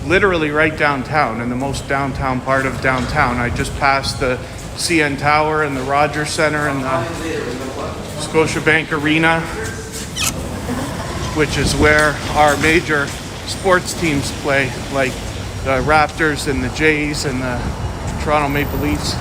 literally right downtown, in the most downtown part of downtown. I just passed the CN Tower and the Rogers Center and the Scotiabank Arena, which is where our major sports teams play, like the Raptors and the Jays and the Toronto Maple Leafs.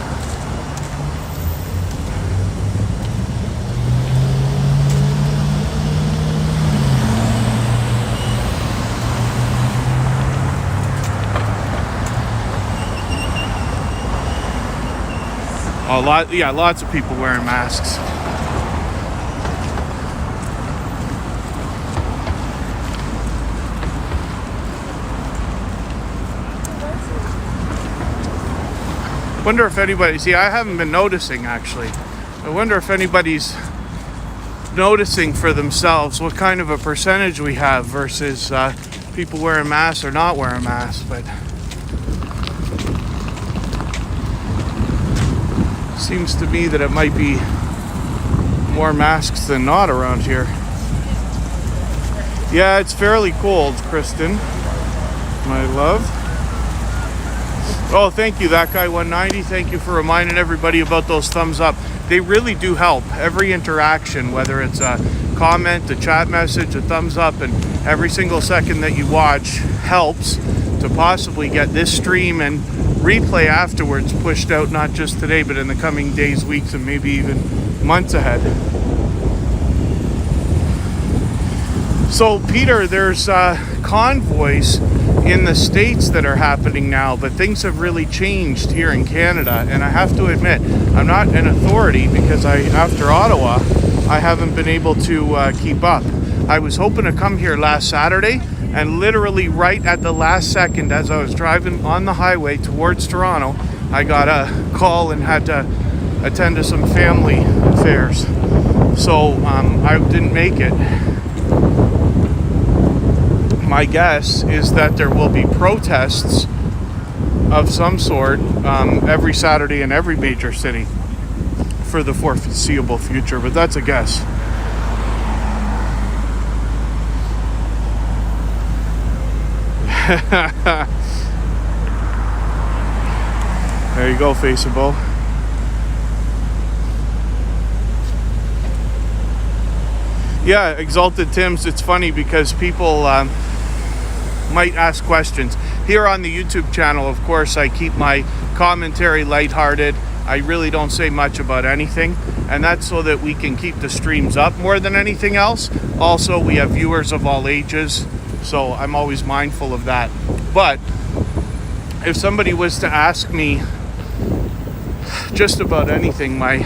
Lots of people wearing masks. Wonder if anybody, see, I haven't been noticing actually. I wonder if anybody's noticing for themselves what kind of a percentage we have versus people wearing masks or not wearing masks. But seems to me that it might be more masks than not around here. Yeah, it's fairly cold, Kristen, my love. Oh, thank you, that guy 190. Thank you for reminding everybody about those thumbs up. They really do help. Every interaction, whether it's a comment, a chat message, a thumbs up, and every single second that you watch helps to possibly get this stream and replay afterwards pushed out, not just today, but in the coming days, weeks, and maybe even months ahead. So, Peter, there's convoys in the States that are happening now, but things have really changed here in Canada, and I have to admit, I'm not an authority because after Ottawa, I haven't been able to keep up. I was hoping to come here last Saturday, and literally right at the last second as I was driving on the highway towards Toronto, I got a call and had to attend to some family affairs. So I didn't make it. My guess is that there will be protests of some sort every Saturday in every major city for the foreseeable future, but that's a guess. There you go, Faceable. Yeah, Exalted Tims, it's funny because people might ask questions. Here on the YouTube channel, of course, I keep my commentary lighthearted. I really don't say much about anything, and that's so that we can keep the streams up more than anything else. Also, we have viewers of all ages, so I'm always mindful of that. But if somebody was to ask me just about anything, my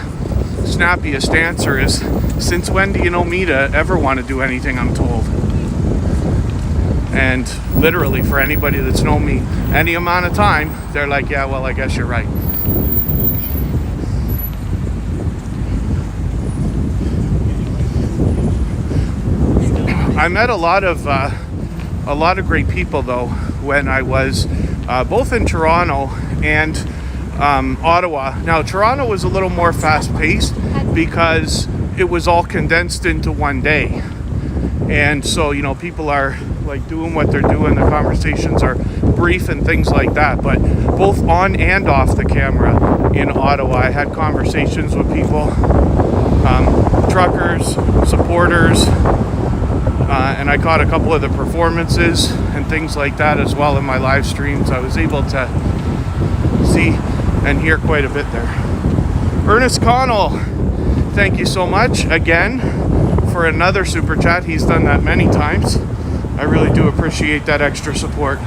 snappiest answer is, since when do you know me to ever want to do anything I'm told? And literally, for anybody that's known me any amount of time, they're like, yeah, well, I guess you're right. I met a lot of great people though when I was both in Toronto and Ottawa. Now, Toronto was a little more fast-paced because it was all condensed into one day. And so, you know, people are like doing what they're doing. The conversations are brief and things like that. But both on and off the camera in Ottawa, I had conversations with people, truckers, supporters, and I caught a couple of the performances and things like that as well in my live streams. I was able to see and hear quite a bit there. Ernest Connell, thank you so much again for another super chat. He's done that many times. I really do appreciate that extra support.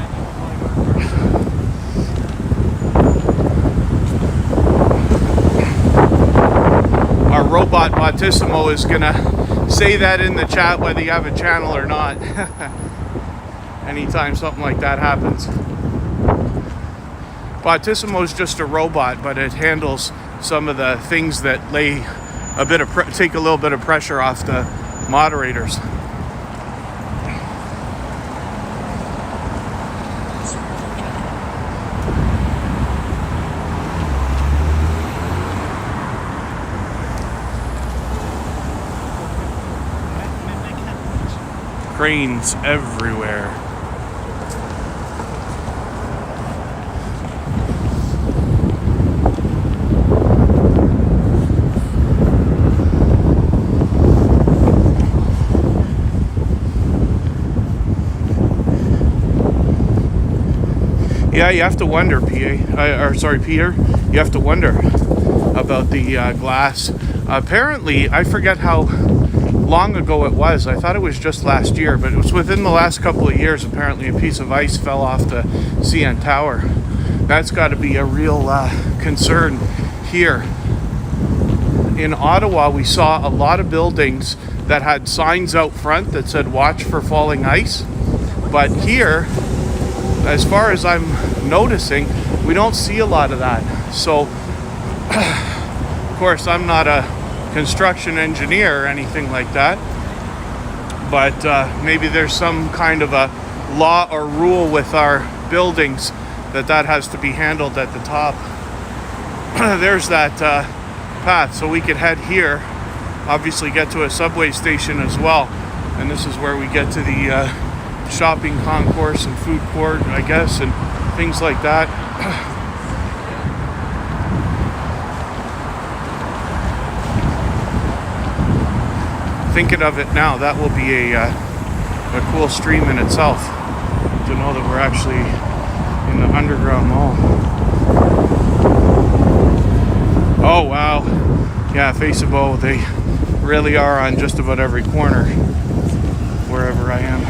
Our robot Bautissimo is gonna say that in the chat whether you have a channel or not. Anytime something like that happens. Bautissimo is just a robot, but it handles some of the things that take a little bit of pressure off the moderators. Cranes everywhere. Yeah, you have to wonder, Peter. You have to wonder about the glass. Apparently, I forget how long ago it was. I thought it was just last year, but it was within the last couple of years. Apparently, a piece of ice fell off the CN Tower. That's got to be a real concern here. in Ottawa, we saw a lot of buildings that had signs out front that said watch for falling ice. But here, as far as I'm noticing, we don't see a lot of that. So, of course, I'm not a construction engineer or anything like that. But maybe there's some kind of a law or rule with our buildings that has to be handled at the top. There's that path, so we could head here, obviously get to a subway station as well, and this is where we get to the shopping concourse and food court, I guess, and things like that. Thinking of it now, that will be a cool stream in itself, to know that we're actually in the underground mall. Oh wow, yeah, Face of Bow, they really are on just about every corner wherever I am.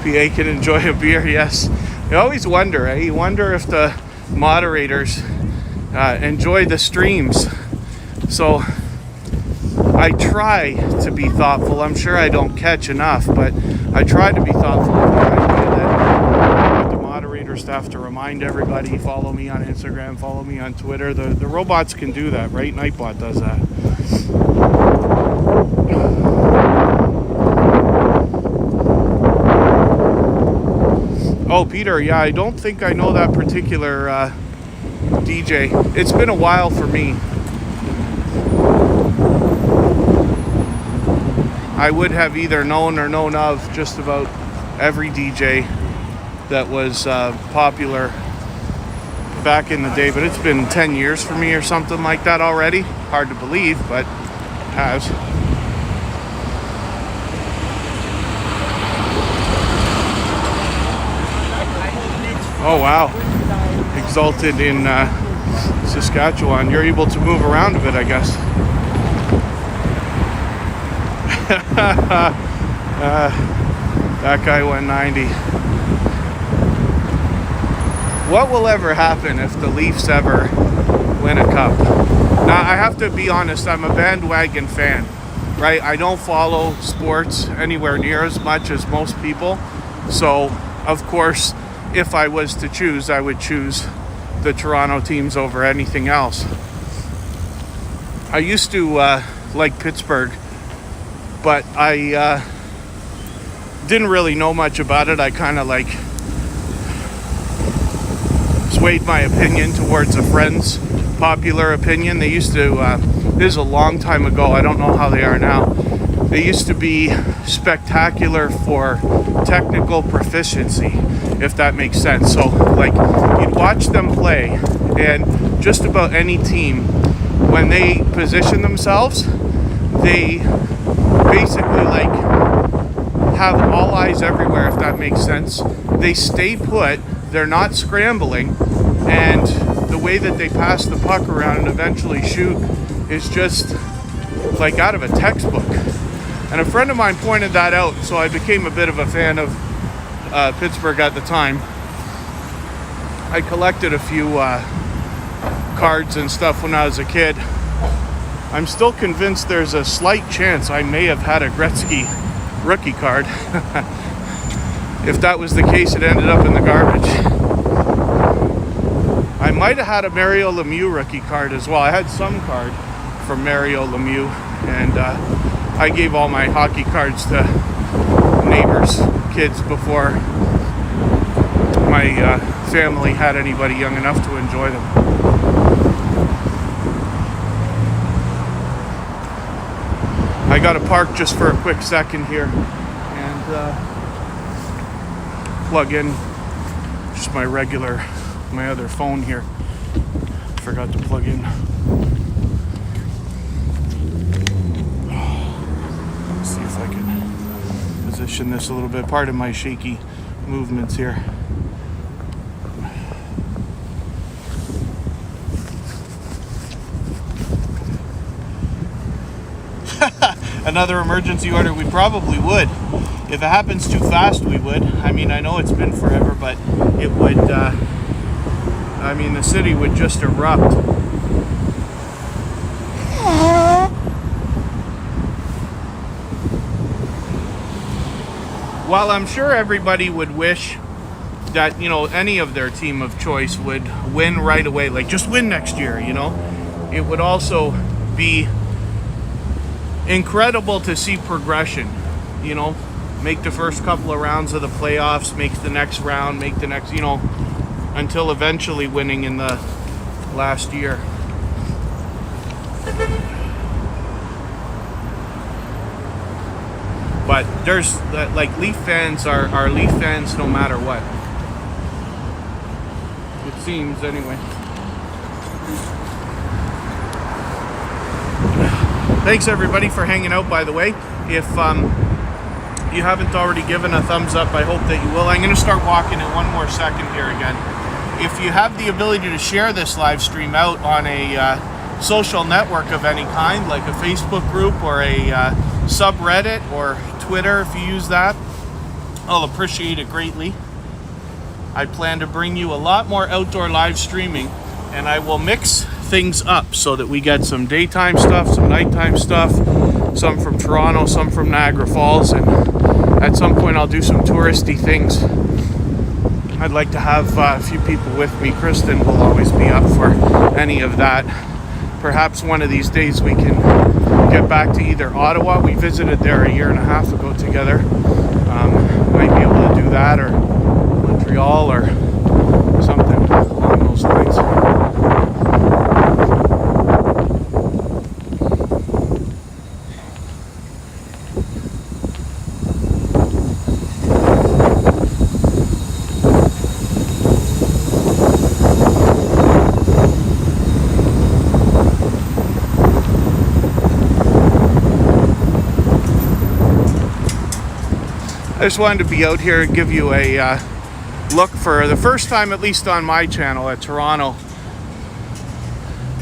PA can enjoy a beer, yes. You always wonder, eh? You wonder if the moderators enjoy the streams. So I try to be thoughtful. I'm sure I don't catch enough, but I try to be thoughtful of the idea that the moderators have to remind everybody, follow me on Instagram, follow me on Twitter. The robots can do that, right? Nightbot does that. Oh, Peter, yeah, I don't think I know that particular DJ. It's been a while for me. I would have either known or known of just about every DJ that was popular back in the day, but it's been 10 years for me or something like that already. Hard to believe, but it has. Oh wow, Exalted in Saskatchewan. You're able to move around a bit, I guess. That guy went 90. What will ever happen if the Leafs ever win a cup? Now, I have to be honest, I'm a bandwagon fan, right? I don't follow sports anywhere near as much as most people. So, of course, if I was to choose, I would choose the Toronto teams over anything else. I used to like Pittsburgh, but I didn't really know much about it. I kind of like swayed my opinion towards a friend's popular opinion. They used to, this is a long time ago, I don't know how they are now. They used to be spectacular for technical proficiency, if that makes sense. So like you'd watch them play, and just about any team, when they position themselves, they basically like have all eyes everywhere, if that makes sense. They stay put, they're not scrambling, and the way that they pass the puck around and eventually shoot is just like out of a textbook. And a friend of mine pointed that out, so I became a bit of a fan of Pittsburgh at the time. I collected a few cards and stuff when I was a kid. I'm still convinced there's a slight chance I may have had a Gretzky rookie card. If that was the case, it ended up in the garbage. I might have had a Mario Lemieux rookie card as well. I had some card from Mario Lemieux, and I gave all my hockey cards to neighbors' kids before my family had anybody young enough to enjoy them. I got to park just for a quick second here and plug in just my other phone here. Forgot to plug in. Let's see if I can position this a little bit. Pardon my shaky movements here. Another emergency order, we probably would. If it happens too fast, we would. I mean, I know it's been forever, but it would I mean, the city would just erupt. While I'm sure everybody would wish that, you know, any of their team of choice would win right away, like just win next year, you know, it would also be incredible to see progression, you know, make the first couple of rounds of the playoffs, make the next round, make the next, you know, until eventually winning in the last year. But there's, like, Leaf fans are Leaf fans no matter what. It seems, anyway. Thanks everybody for hanging out, by the way. If you haven't already given a thumbs up, I hope that you will. I'm going to start walking in one more second here again. If you have the ability to share this live stream out on a social network of any kind, like a Facebook group or a subreddit or Twitter, if you use that, I'll appreciate it greatly. I plan to bring you a lot more outdoor live streaming, and I will mix things up so that we get some daytime stuff, some nighttime stuff, some from Toronto, some from Niagara Falls, and at some point I'll do some touristy things. I'd like to have a few people with me. Kristen will always be up for any of that. Perhaps one of these days we can get back to either Ottawa. We visited there a year and a half ago together. Might be able to do that, or Montreal, or something along those lines. I just wanted to be out here and give you a look for the first time, at least on my channel, at Toronto.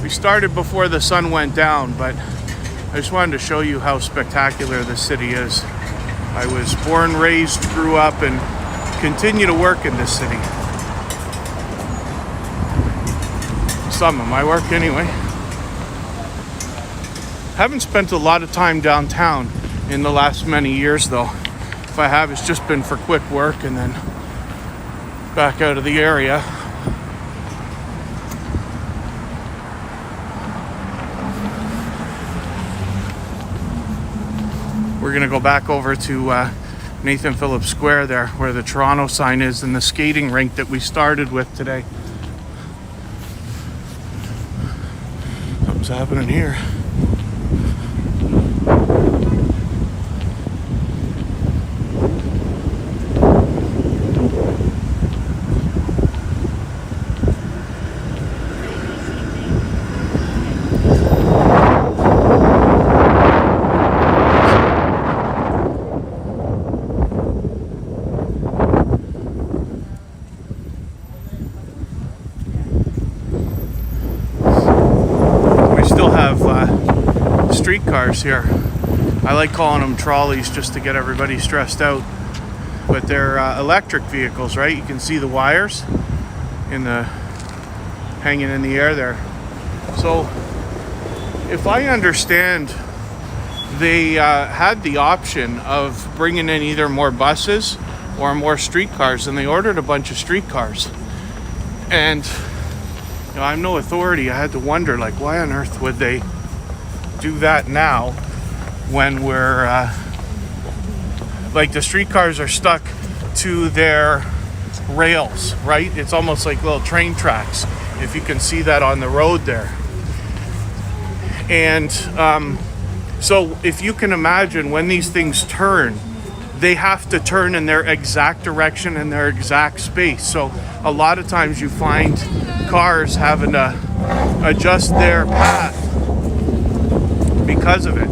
We started before the sun went down, but I just wanted to show you how spectacular the city is. I was born, raised, grew up, and continue to work in this city. Some of my work, anyway. Haven't spent a lot of time downtown in the last many years, though. If I have, it's just been for quick work and then back out of the area. We're gonna go back over to Nathan Phillips Square there, where the Toronto sign is, and the skating rink that we started with today. Something's happening here. Streetcars here. I like calling them trolleys just to get everybody stressed out, but they're electric vehicles, right? You can see the wires in the hanging in the air there. So if I understand, they had the option of bringing in either more buses or more streetcars, and they ordered a bunch of streetcars. And you know, I'm no authority. I had to wonder, like, why on earth would they do that now when we're like, the streetcars are stuck to their rails, right? It's almost like little train tracks, if you can see that on the road there. And so if you can imagine, when these things turn, they have to turn in their exact direction and their exact space. So a lot of times you find cars having to adjust their path because of it.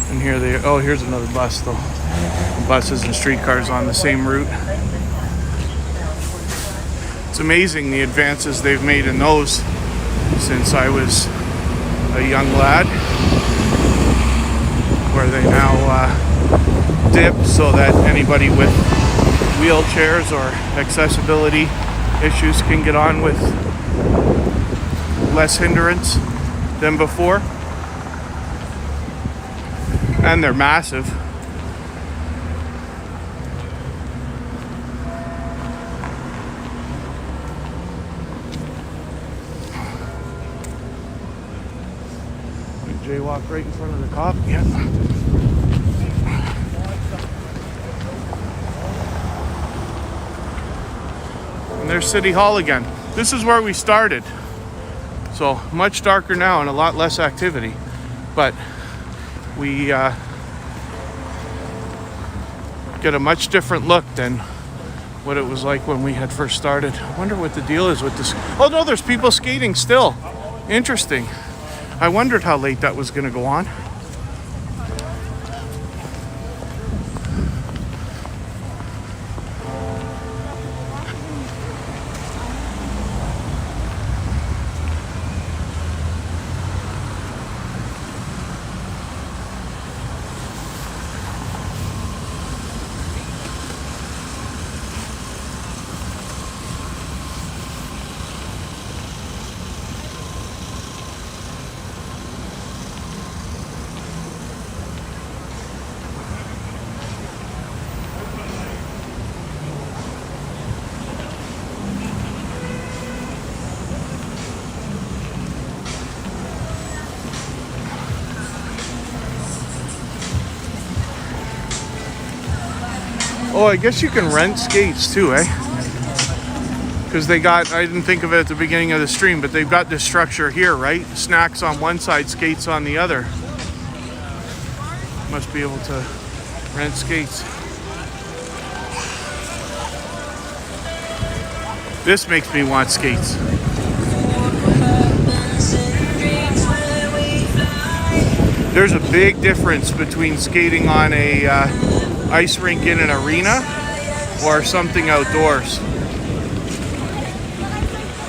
And here they, oh, here's another bus though. Buses and streetcars on the same route. It's amazing the advances they've made in those since I was a young lad, where they now dip so that anybody with wheelchairs or accessibility issues can get on with less hindrance than before. And they're massive. Jaywalk right in front of the cop. Yeah. And there's City Hall again. This is where we started. So much darker now and a lot less activity. But we get a much different look than what it was like when we had first started. I wonder what the deal is with this. Oh no, there's people skating still. Interesting. I wondered how late that was going to go on. Oh, I guess you can rent skates too, eh? Because they got, I didn't think of it at the beginning of the stream, but they've got this structure here, right? Snacks on one side, skates on the other. Must be able to rent skates. This makes me want skates. There's a big difference between skating on a ice rink in an arena or something outdoors.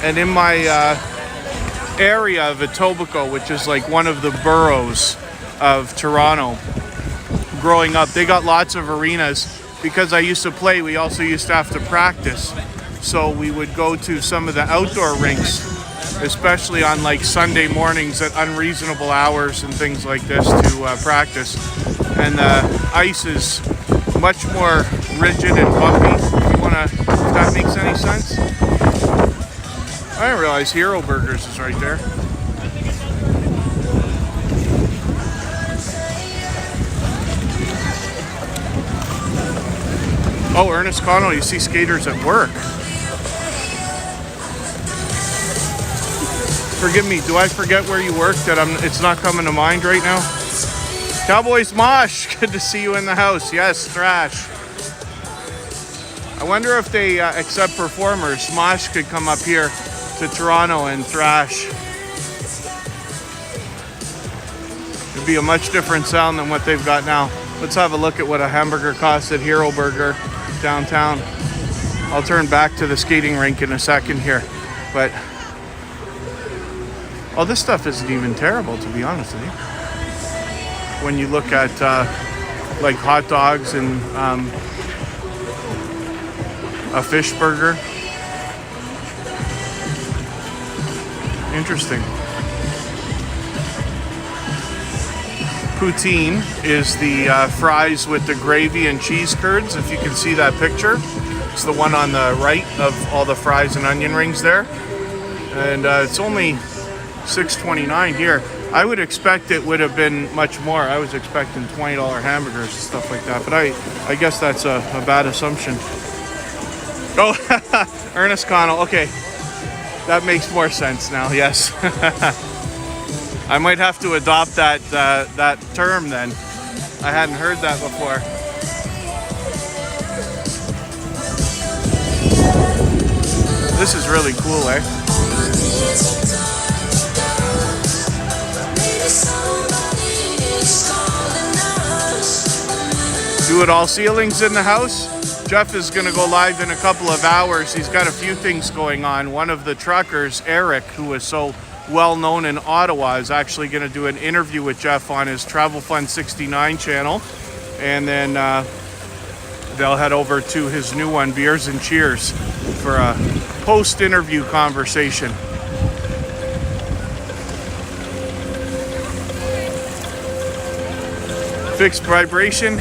And in my area of Etobicoke, which is like one of the boroughs of Toronto, growing up, they got lots of arenas. Because I used to play, we also used to have to practice. So we would go to some of the outdoor rinks, especially on like Sunday mornings at unreasonable hours and things like this to practice. And the ice is much more rigid and bumpy, if that makes any sense. I didn't realize Hero Burgers is right there. Oh, Ernest Connell, you see skaters at work. Forgive me, do I forget where you work that it's not coming to mind right now? Cowboys Mosh, good to see you in the house. Yes, Thrash. I wonder if they accept performers. Mosh could come up here to Toronto and thrash. It'd be a much different sound than what they've got now. Let's have a look at what a hamburger costs at Hero Burger downtown. I'll turn back to the skating rink in a second here. But, oh, this stuff isn't even terrible, to be honest with you. When you look at like hot dogs and a fish burger. Interesting. Poutine is the fries with the gravy and cheese curds, if you can see that picture. It's the one on the right of all the fries and onion rings there. And it's only $6.29 here. I would expect it would have been much more. I was expecting $20 hamburgers and stuff like that, but I guess that's a bad assumption. Oh, Ernest Connell. Okay, that makes more sense now. Yes, I might have to adopt that term then. I hadn't heard that before. This is really cool, eh? Do it all ceilings in the house. Jeff is going to go live in a couple of hours. He's got a few things going on. One of the truckers, Eric, who was so well known in Ottawa, is actually going to do an interview with Jeff on his Travel Fun 69 channel. And then they'll head over to his new one, Beers and Cheers, for a post-interview conversation. Fixed vibration.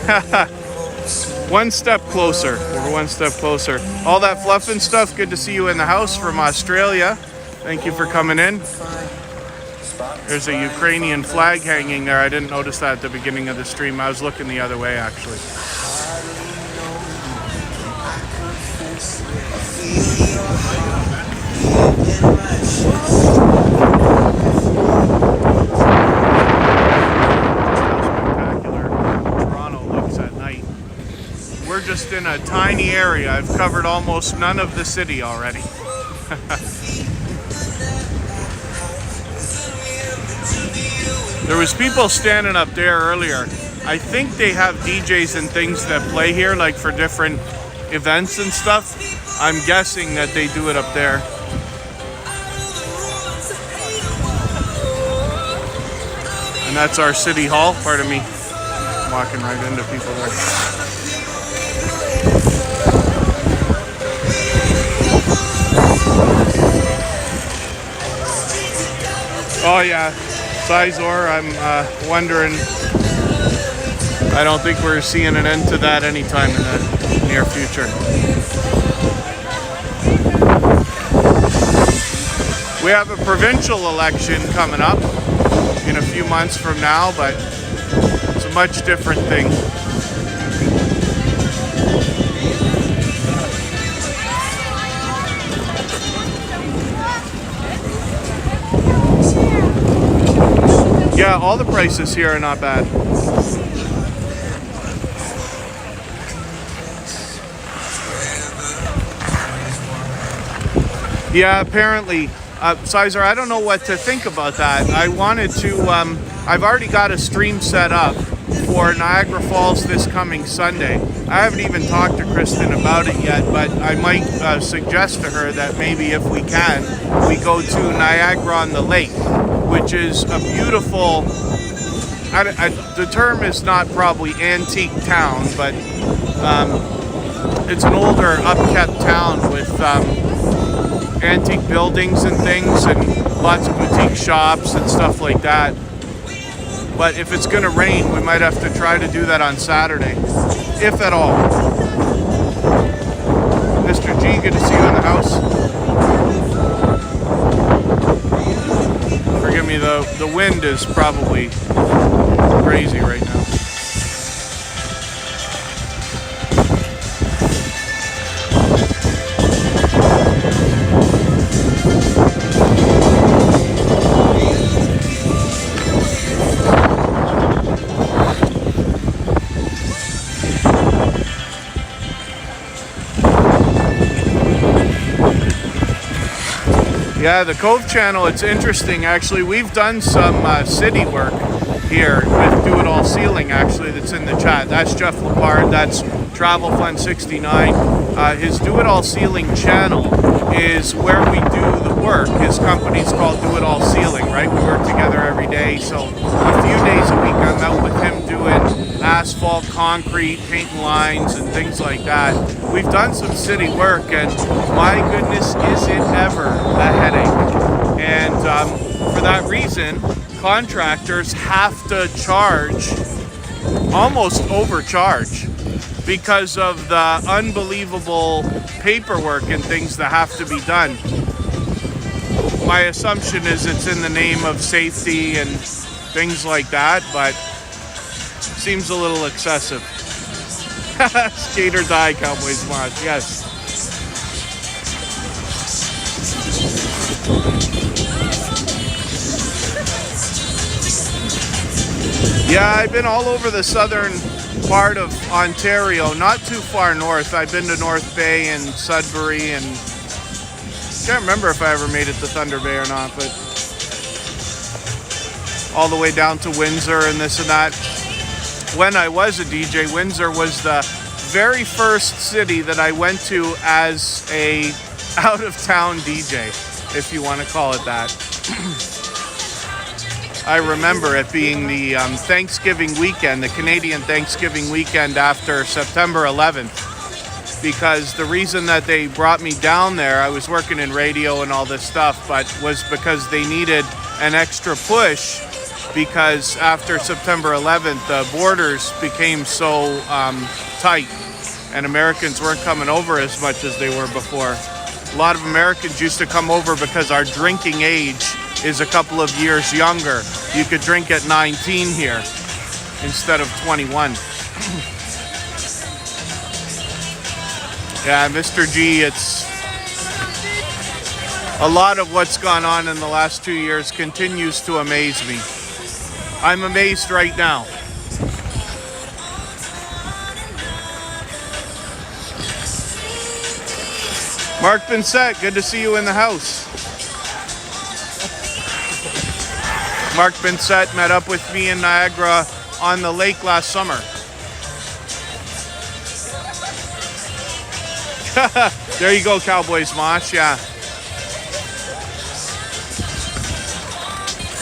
One step closer. We're one step closer. All that fluff and stuff. Good to see you in the house from Australia. Thank you for coming in. There's a Ukrainian flag hanging there. I didn't notice that at the beginning of the stream. I was looking the other way, actually. We're just in a tiny area. I've covered almost none of the city already. There was people standing up there earlier. I think they have DJs and things that play here, like for different events and stuff. I'm guessing that they do it up there. And that's our city hall. Pardon me. I'm walking right into people there. Oh yeah, Sizor, I'm wondering, I don't think we're seeing an end to that anytime in the near future. We have a provincial election coming up in a few months from now, but it's a much different thing. Yeah, all the prices here are not bad. Yeah, apparently. Sizer, I don't know what to think about that. I wanted to, I've already got a stream set up for Niagara Falls this coming Sunday. I haven't even talked to Kristen about it yet, but I might suggest to her that maybe if we can, we go to Niagara on the Lake, which is a beautiful, the term is not probably antique town, but it's an older upkept town with antique buildings and things and lots of boutique shops and stuff like that. But if it's gonna rain, we might have to try to do that on Saturday, if at all. Mr. G, good to see you in the house. Forgive me, the wind is probably crazy right now. Yeah, the Cove channel, it's interesting actually. We've done some city work here with Do It All Ceiling actually, that's in the chat. That's Jeff Lepard, that's Travel Fun 69. His Do It All Ceiling channel is where we do the work. His company's called Do It All Ceiling, right? We work together every day. So a few days a week I'm out with him doing asphalt, concrete, painting lines and things like that. We've done some city work and my goodness, is it ever a headache. And for that reason, contractors have to charge, almost overcharge, because of the unbelievable paperwork and things that have to be done. My assumption is it's in the name of safety and things like that, but seems a little excessive. Skate or die, Cowboys Mod, yes. Yeah, I've been all over the southern part of Ontario, not too far north. I've been to North Bay and Sudbury, and can't remember if I ever made it to Thunder Bay or not, but all the way down to Windsor and this and that. When I was a DJ, Windsor was the very first city that I went to as a out-of-town DJ, if you want to call it that. I remember it being the Thanksgiving weekend, the Canadian Thanksgiving weekend after September 11th. Because the reason that they brought me down there, I was working in radio and all this stuff, but was because they needed an extra push because after September 11th, the borders became so tight and Americans weren't coming over as much as they were before. A lot of Americans used to come over because our drinking age is a couple of years younger. You could drink at 19 here instead of 21. Yeah, Mr. G, it's a lot of what's gone on in the last 2 years continues to amaze me. I'm amazed right now. Mark Vincent, good to see you in the house. Mark Vincent met up with me in Niagara on the lake last summer. There you go, Cowboys Mosh, yeah.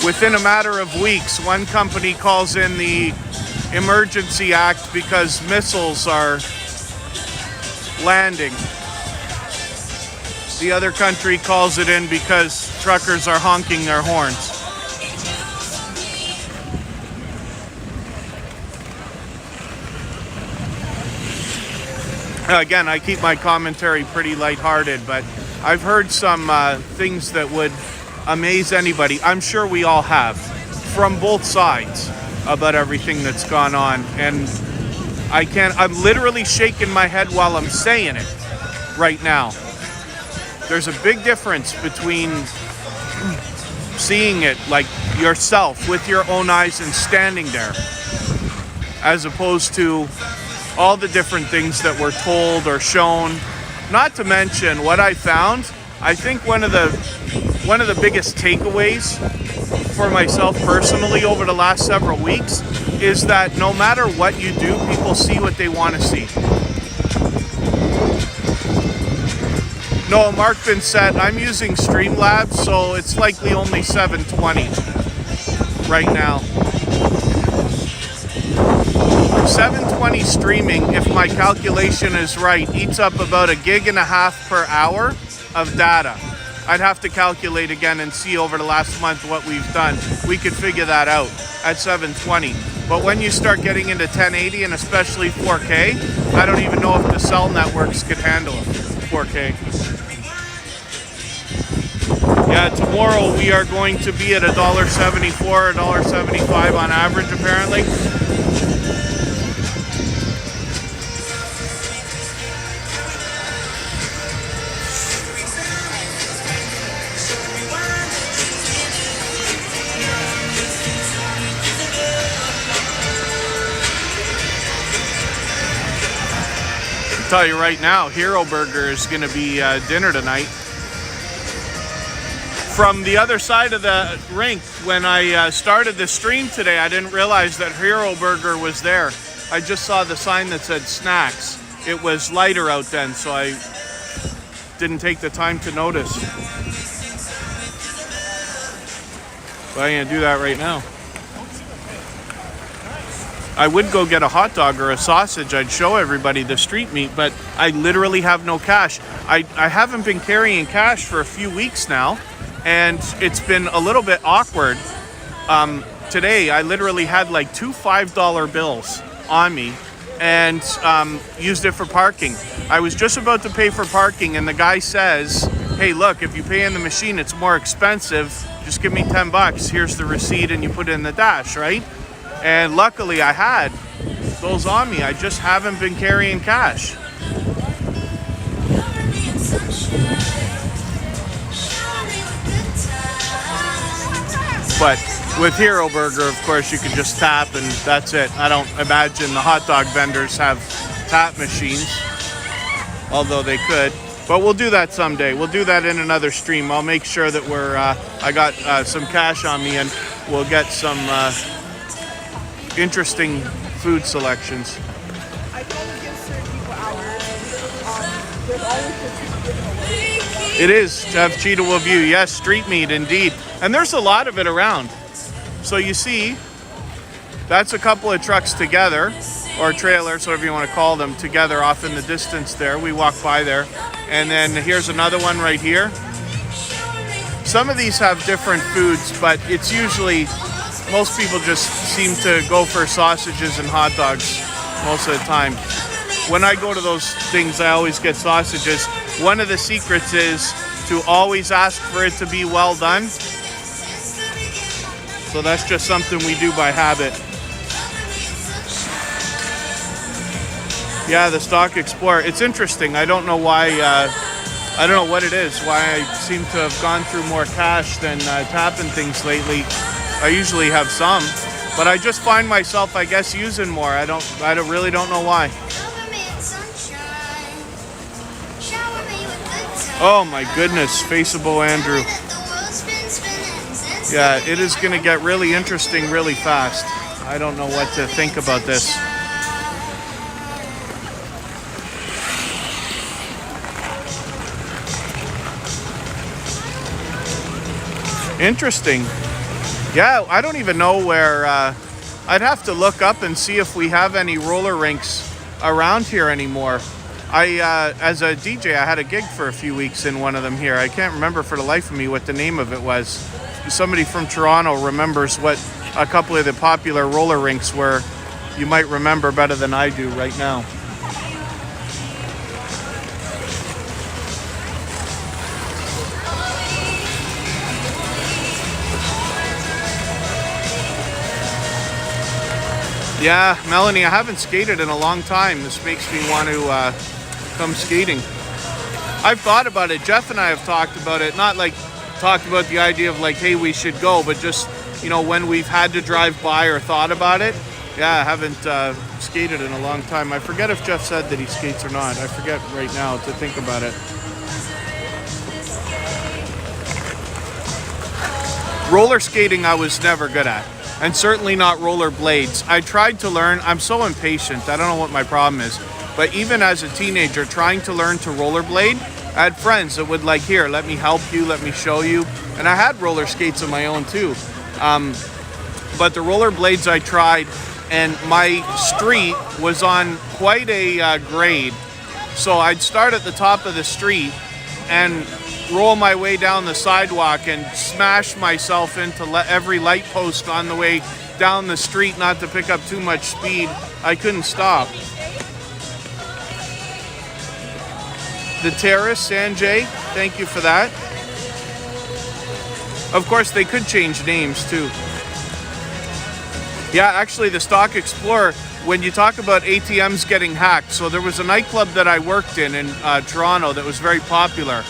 Within a matter of weeks, one company calls in the Emergency Act because missiles are landing. The other country calls it in because truckers are honking their horns. Again, I keep my commentary pretty lighthearted, but I've heard some things that would amaze anybody. I'm sure we all have, from both sides, about everything that's gone on. And I'm literally shaking my head while I'm saying it right now. There's a big difference between seeing it like yourself with your own eyes and standing there, as opposed to all the different things that were told or shown. Not to mention what I found, I think one of the biggest takeaways for myself personally over the last several weeks is that no matter what you do, people see what they want to see. No, Mark Vincent, I'm using Streamlabs, so it's likely only 720 right now. 720 streaming, if my calculation is right, eats up about 1.5 gigs per hour of data. I'd have to calculate again and see over the last month what we've done. We could figure that out at 720. But when you start getting into 1080 and especially 4K, I don't even know if the cell networks could handle 4K. Yeah, tomorrow we are going to be at $1.74, $1.75 on average apparently. I'll tell you right now, Hero Burger is going to be dinner tonight. From the other side of the rink, when I started the stream today, I didn't realize that Hero Burger was there. I just saw the sign that said snacks. It was lighter out then, so I didn't take the time to notice. But I'm going to do that right now. I would go get a hot dog or a sausage. I'd show everybody the street meat, but I literally have no cash. I haven't been carrying cash for a few weeks now, and it's been a little bit awkward. Today, I literally had like 2 $5 bills on me and used it for parking. I was just about to pay for parking, and the guy says, hey, look, if you pay in the machine, it's more expensive. Just give me 10 bucks. Here's the receipt, and you put it in the dash, right? And luckily I had those on me. I just haven't been carrying cash. But with Hero Burger, of course, you can just tap and that's it. I don't imagine the hot dog vendors have tap machines, although they could. But we'll do that someday. We'll do that in another stream. I'll make sure that I got some cash on me and we'll get some interesting food selections. I can only give certain people hours. There's always just given away. It is to have Cheetah Will View. Yes, street meat indeed. And there's a lot of it around. So you see, that's a couple of trucks together, or trailers, whatever you want to call them, together off in the distance there. We walk by there. And then here's another one right here. Some of these have different foods, but it's usually, most people just seem to go for sausages and hot dogs most of the time. When I go to those things, I always get sausages. One of the secrets is to always ask for it to be well done. So that's just something we do by habit. Yeah, the Stock Explorer. It's interesting. I don't know why, I don't know what it is, why I seem to have gone through more cash than tapping things lately. I usually have some, but I just find myself, I guess, using more. I really don't know why. Oh my goodness, Faceable Andrew. Yeah, it is going to get really interesting really fast. I don't know what to think about this. Interesting. Yeah, I don't even know where, I'd have to look up and see if we have any roller rinks around here anymore. As a DJ, I had a gig for a few weeks in one of them here. I can't remember for the life of me what the name of it was. Somebody from Toronto remembers what a couple of the popular roller rinks were. You might remember better than I do right now. Yeah, Melanie, I haven't skated in a long time. This makes me want to come skating. I've thought about it. Jeff and I have talked about it. Not like talked about the idea of like, hey, we should go, but just, you know, when we've had to drive by or thought about it. Yeah, I haven't skated in a long time. I forget if Jeff said that he skates or not. I forget right now to think about it. Roller skating I was never good at. And certainly not roller blades. I tried to learn. I'm so impatient. I don't know what my problem is. But even as a teenager, trying to learn to rollerblade, I had friends that would like, here, let me help you, let me show you. And I had roller skates of my own too. But the roller blades I tried, and my street was on quite a grade. So I'd start at the top of the street and roll my way down the sidewalk and smash myself into every light post on the way down the street, not to pick up too much speed. I couldn't stop. The Terrace, Sanjay, thank you for that. Of course, they could change names too. Yeah, actually, the Stock Explorer, when you talk about ATMs getting hacked, so there was a nightclub that I worked in Toronto that was very popular.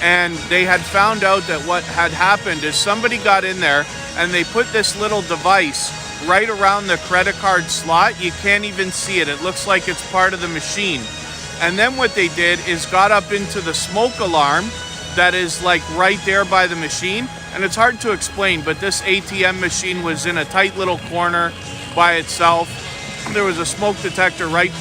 And they had found out that what had happened is somebody got in there and they put this little device right around the credit card slot. You can't even see it. It looks like it's part of the machine. And then what they did is got up into the smoke alarm that is like right there by the machine. And it's hard to explain, but this ATM machine was in a tight little corner by itself. There was a smoke detector right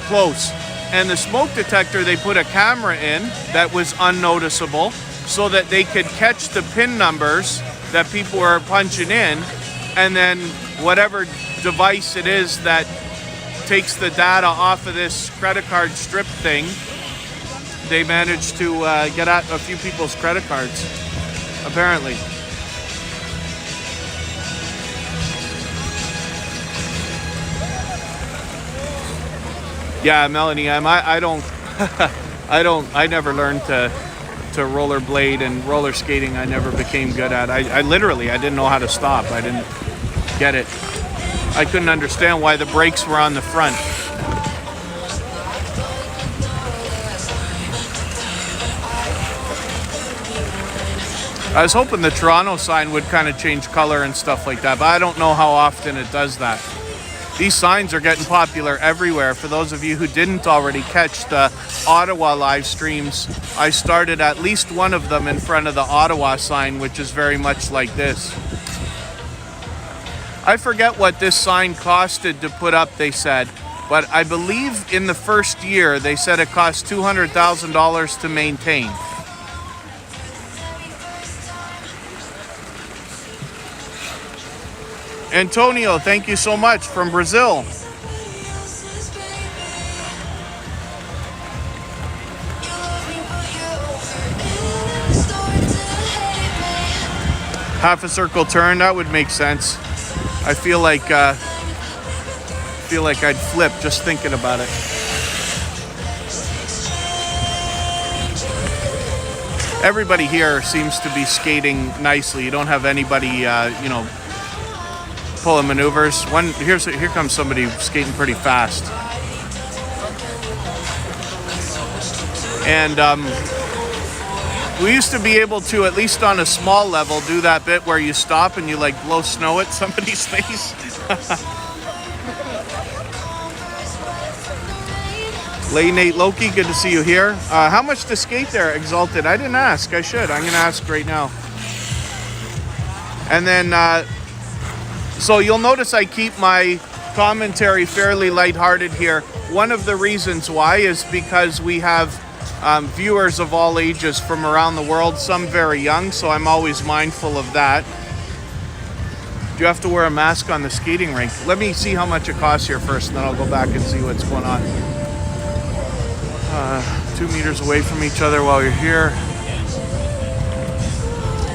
close. And the smoke detector, they put a camera in that was unnoticeable so that they could catch the PIN numbers that people were punching in. And then whatever device it is that takes the data off of this credit card strip thing, they managed to get at a few people's credit cards, apparently. Yeah, Melanie, I don't, I never learned to rollerblade and roller skating. I never became good at. I literally, I didn't know how to stop. I didn't get it. I couldn't understand why the brakes were on the front. I was hoping the Toronto sign would kind of change color and stuff like that, but I don't know how often it does that. These signs are getting popular everywhere. For those of you who didn't already catch the Ottawa live streams, I started at least one of them in front of the Ottawa sign, which is very much like this. I forget what this sign costed to put up, they said, but I believe in the first year they said it cost $200,000 to maintain. Antonio, thank you so much from Brazil. Half a circle turn, that would make sense. I feel like I'd flip just thinking about it. Everybody here seems to be skating nicely. You don't have anybody, pulling maneuvers. Here comes somebody skating pretty fast. And we used to be able to, at least on a small level, do that bit where you stop and you like blow snow at somebody's face. Lay Nate Loki, good to see you here. How much to skate there, Exalted? I didn't ask. I should. I'm going to ask right now. And then, so you'll notice I keep my commentary fairly lighthearted here. One of the reasons why is because we have viewers of all ages from around the world, some very young, so I'm always mindful of that. Do you have to wear a mask on the skating rink? Let me see how much it costs here first, and then I'll go back and see what's going on. 2 meters away from each other while you're here.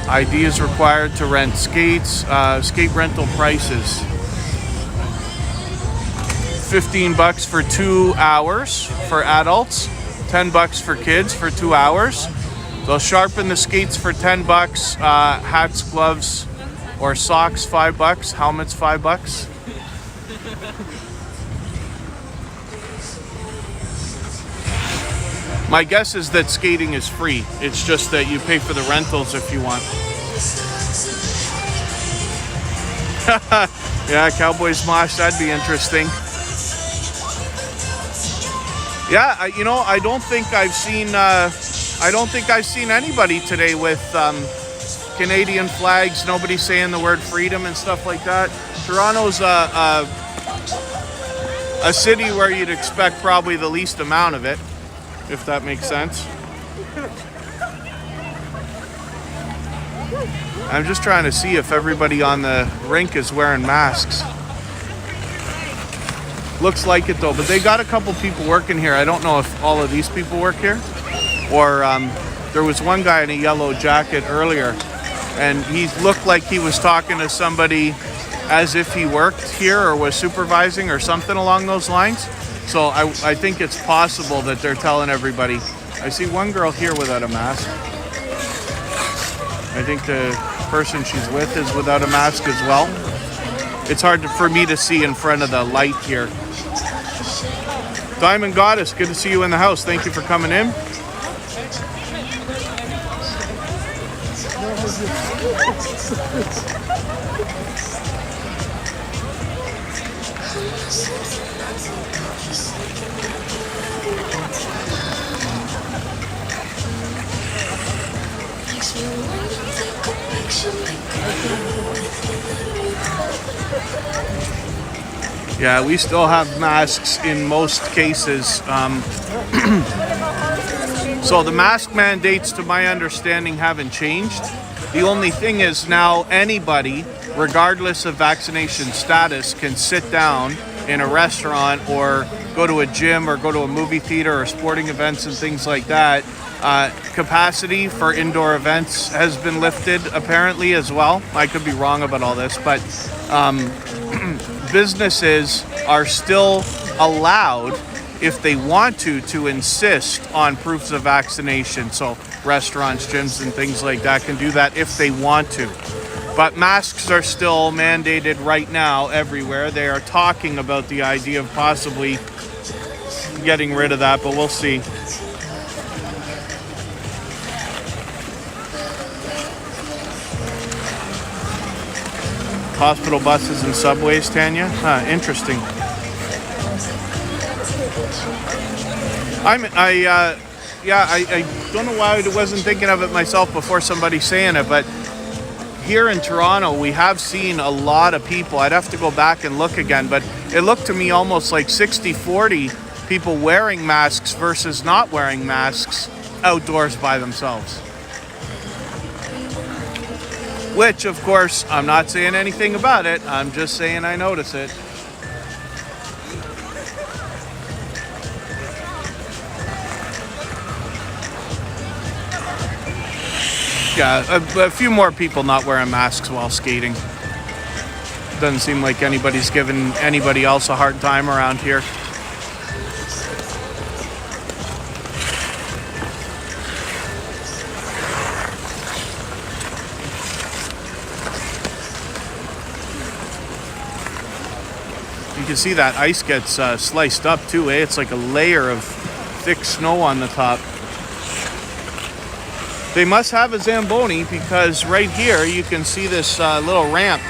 ID is required to rent skates. Skate rental prices. $15 for 2 hours for adults. $10 for kids for 2 hours. They'll sharpen the skates for $10. Hats, gloves, or socks $5. Helmets $5. My guess is that skating is free. It's just that you pay for the rentals if you want. Yeah, Cowboys Mosh, that'd be interesting. Yeah, I don't think I've seen anybody today with Canadian flags. Nobody saying the word freedom and stuff like that. Toronto's a city where you'd expect probably the least amount of it, if that makes sense. I'm just trying to see if everybody on the rink is wearing masks. Looks like it though, but they got a couple people working here. I don't know if all of these people work here, or there was one guy in a yellow jacket earlier, and he looked like he was talking to somebody as if he worked here or was supervising or something along those lines. So I think it's possible that they're telling everybody. I see one girl here without a mask. I think the person she's with is without a mask as well. It's hard for me to see in front of the light here. Diamond Goddess, good to see you in the house. Thank you for coming in. Yeah, we still have masks in most cases. So the mask mandates, to my understanding, haven't changed. The only thing is now anybody, regardless of vaccination status, can sit down in a restaurant or go to a gym or go to a movie theater or sporting events and things like that. Capacity for indoor events has been lifted apparently as well. I could be wrong about all this, but businesses are still allowed, if they want to insist on proofs of vaccination. So restaurants, gyms, and things like that can do that if they want to. But masks are still mandated right now everywhere. They are talking about the idea of possibly getting rid of that, but we'll see. Hospital buses and subways, Tanya? Interesting. I don't know why I wasn't thinking of it myself before somebody saying it, but here in Toronto, we have seen a lot of people. I'd have to go back and look again, but it looked to me almost like 60-40 people wearing masks versus not wearing masks outdoors by themselves. Which, of course, I'm not saying anything about it. I'm just saying I notice it. Yeah, a few more people not wearing masks while skating. Doesn't seem like anybody's giving anybody else a hard time around here. You can see that ice gets sliced up too, eh? It's like a layer of thick snow on the top. They must have a Zamboni because right here you can see this little ramp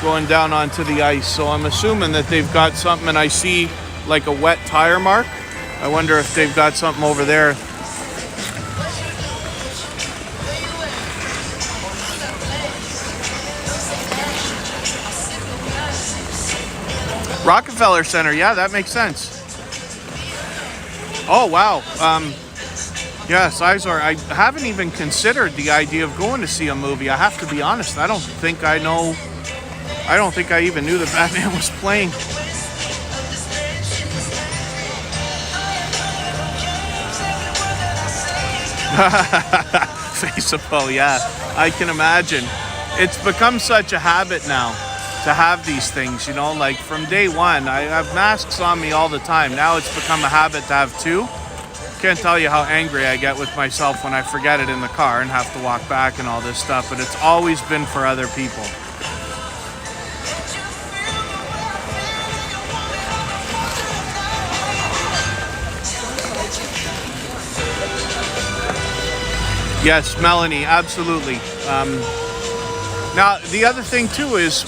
going down onto the ice. So I'm assuming that they've got something, and I see like a wet tire mark. I wonder if they've got something over there. Rockefeller Center, yeah, that makes sense. Oh, wow. Yeah, Sizor, I haven't even considered the idea of going to see a movie. I have to be honest. I don't think I even knew that Batman was playing. Faceable, yeah. I can imagine. It's become such a habit now to have these things, you know, like from day one. I have masks on me all the time. Now it's become a habit to have two. Can't tell you how angry I get with myself when I forget it in the car and have to walk back and all this stuff, but it's always been for other people. Yes, Melanie, absolutely. Now, the other thing too is,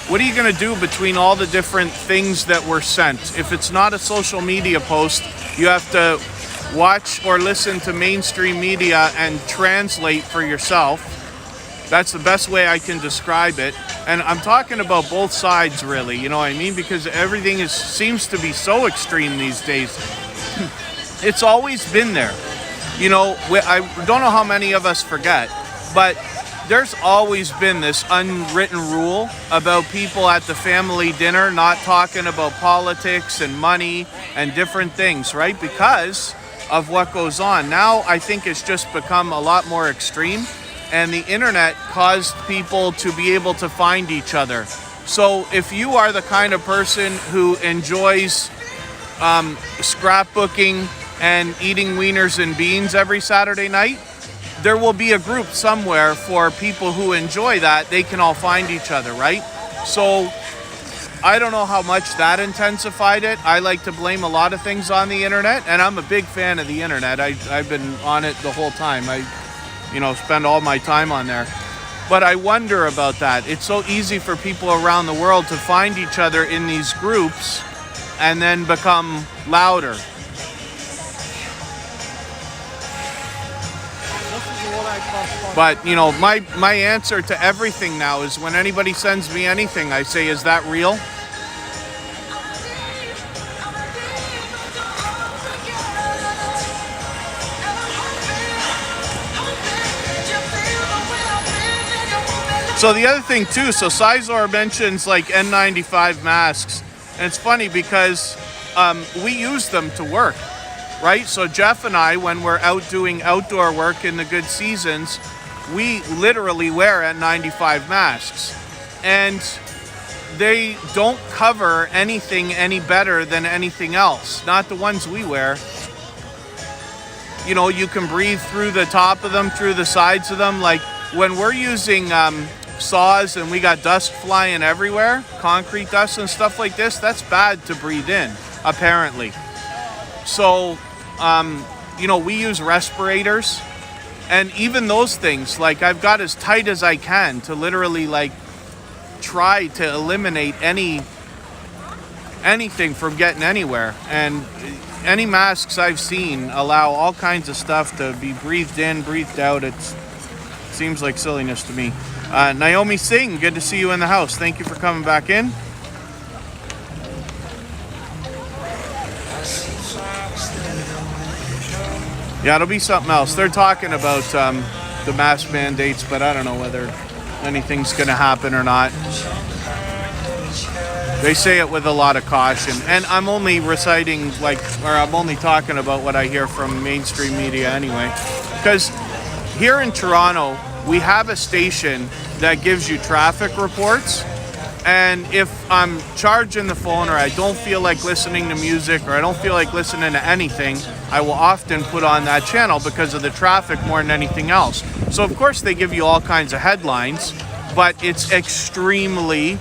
what are you going to do between all the different things that were sent? If it's not a social media post, you have to watch or listen to mainstream media and translate for yourself. That's the best way I can describe it. And I'm talking about both sides, really, you know what I mean? Because everything seems to be so extreme these days. It's always been there. You know, I don't know how many of us forget, but there's always been this unwritten rule about people at the family dinner not talking about politics and money and different things, right? Because of what goes on. Now, I think it's just become a lot more extreme, and the internet caused people to be able to find each other. So if you are the kind of person who enjoys scrapbooking and eating wieners and beans every Saturday night, there will be a group somewhere for people who enjoy that. They can all find each other, right? So I don't know how much that intensified it. I like to blame a lot of things on the internet, and I'm a big fan of the internet. I've been on it the whole time. I spend all my time on there. But I wonder about that. It's so easy for people around the world to find each other in these groups and then become louder. But, my answer to everything now is when anybody sends me anything, I say, is that real? So the other thing too, so Sizor mentions like N95 masks. And it's funny because we use them to work, right? So Jeff and I, when we're out doing outdoor work in the good seasons, we literally wear N95 masks. And they don't cover anything any better than anything else. Not the ones we wear. You can breathe through the top of them, through the sides of them. Like when we're using saws and we got dust flying everywhere, concrete dust and stuff like this, that's bad to breathe in, apparently. So, we use respirators, and even those things, like I've got as tight as I can to literally like try to eliminate anything from getting anywhere. And any masks I've seen allow all kinds of stuff to be breathed in, breathed out. It seems like silliness to me. Naomi Singh, good to see you in the house. Thank you for coming back in. Yeah, it'll be something else. They're talking about the mask mandates, but I don't know whether anything's going to happen or not. They say it with a lot of caution, and I'm only reciting I'm only talking about what I hear from mainstream media anyway, because here in Toronto we have a station that gives you traffic reports, and if I'm charging the phone or I don't feel like listening to music or I don't feel like listening to anything, I will often put on that channel because of the traffic more than anything else. So of course they give you all kinds of headlines, but it's extremely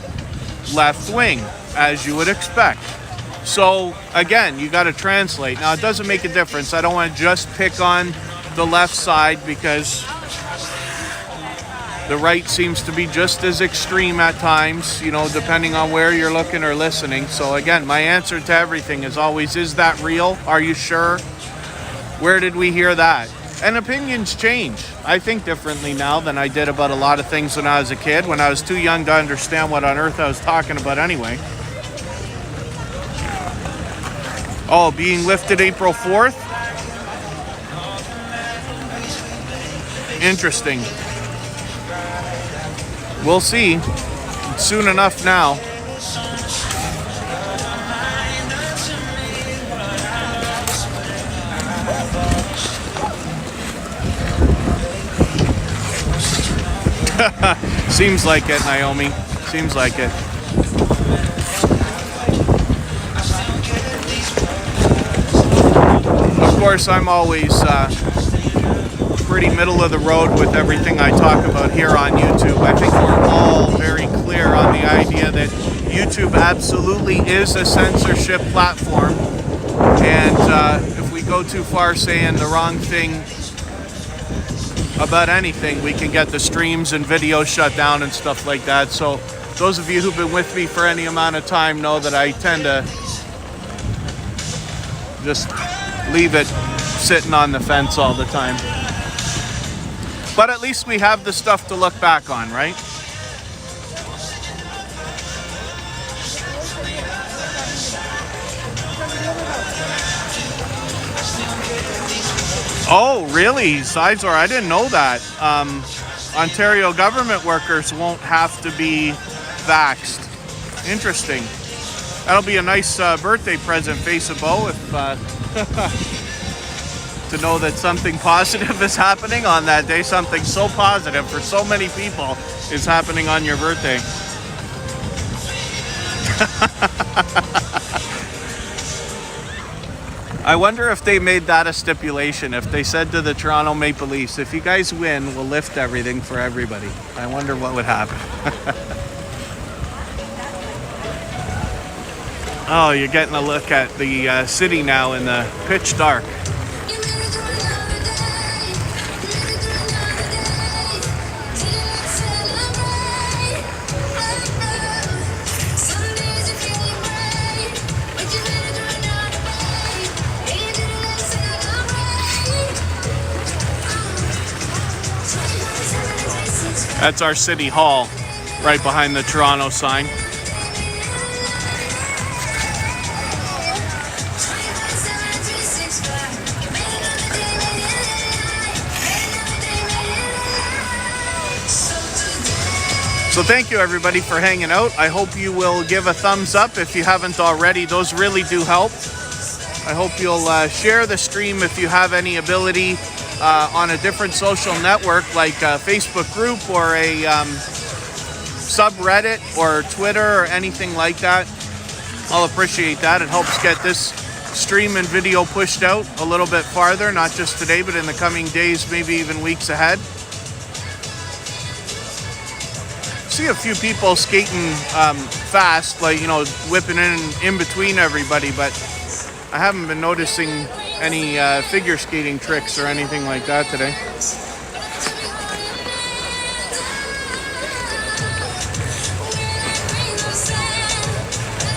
left-wing, as you would expect. So again, you got to translate. Now it doesn't make a difference. I don't want to just pick on the left side, because the right seems to be just as extreme at times, you know, depending on where you're looking or listening. So again, my answer to everything is always, is that real? Are you sure? Where did we hear that? And opinions change. I think differently now than I did about a lot of things when I was a kid, when I was too young to understand what on earth I was talking about anyway. Oh, being lifted April 4th? Interesting. We'll see. Soon enough now. Seems like it, Naomi. Seems like it. Of course, I'm always pretty middle of the road with everything I talk about here on YouTube. I think we're all very clear on the idea that YouTube absolutely is a censorship platform, and if we go too far saying the wrong thing about anything, we can get the streams and videos shut down and stuff like that. So those of you who've been with me for any amount of time know that I tend to just leave it sitting on the fence all the time. But at least we have the stuff to look back on, right? Oh, really? Sizor, I didn't know that. Ontario government workers won't have to be vaxxed. Interesting. That'll be a nice birthday present, Face a Bow, if to know that something positive is happening on that day. Something so positive for so many people is happening on your birthday. I wonder if they made that a stipulation, if they said to the Toronto Maple Leafs, if you guys win, we'll lift everything for everybody. I wonder what would happen. Oh, you're getting a look at the city now in the pitch dark. That's our city hall, right behind the Toronto sign. So thank you everybody for hanging out. I hope you will give a thumbs up if you haven't already. Those really do help. I hope you'll share the stream if you have any ability on a different social network like a Facebook group or a subreddit or Twitter or anything like that. I'll appreciate that. It helps get this stream and video pushed out a little bit farther, not just today, but in the coming days, maybe even weeks ahead. See a few people skating fast, like, you know, whipping in between everybody, but I haven't been noticing any figure skating tricks or anything like that today.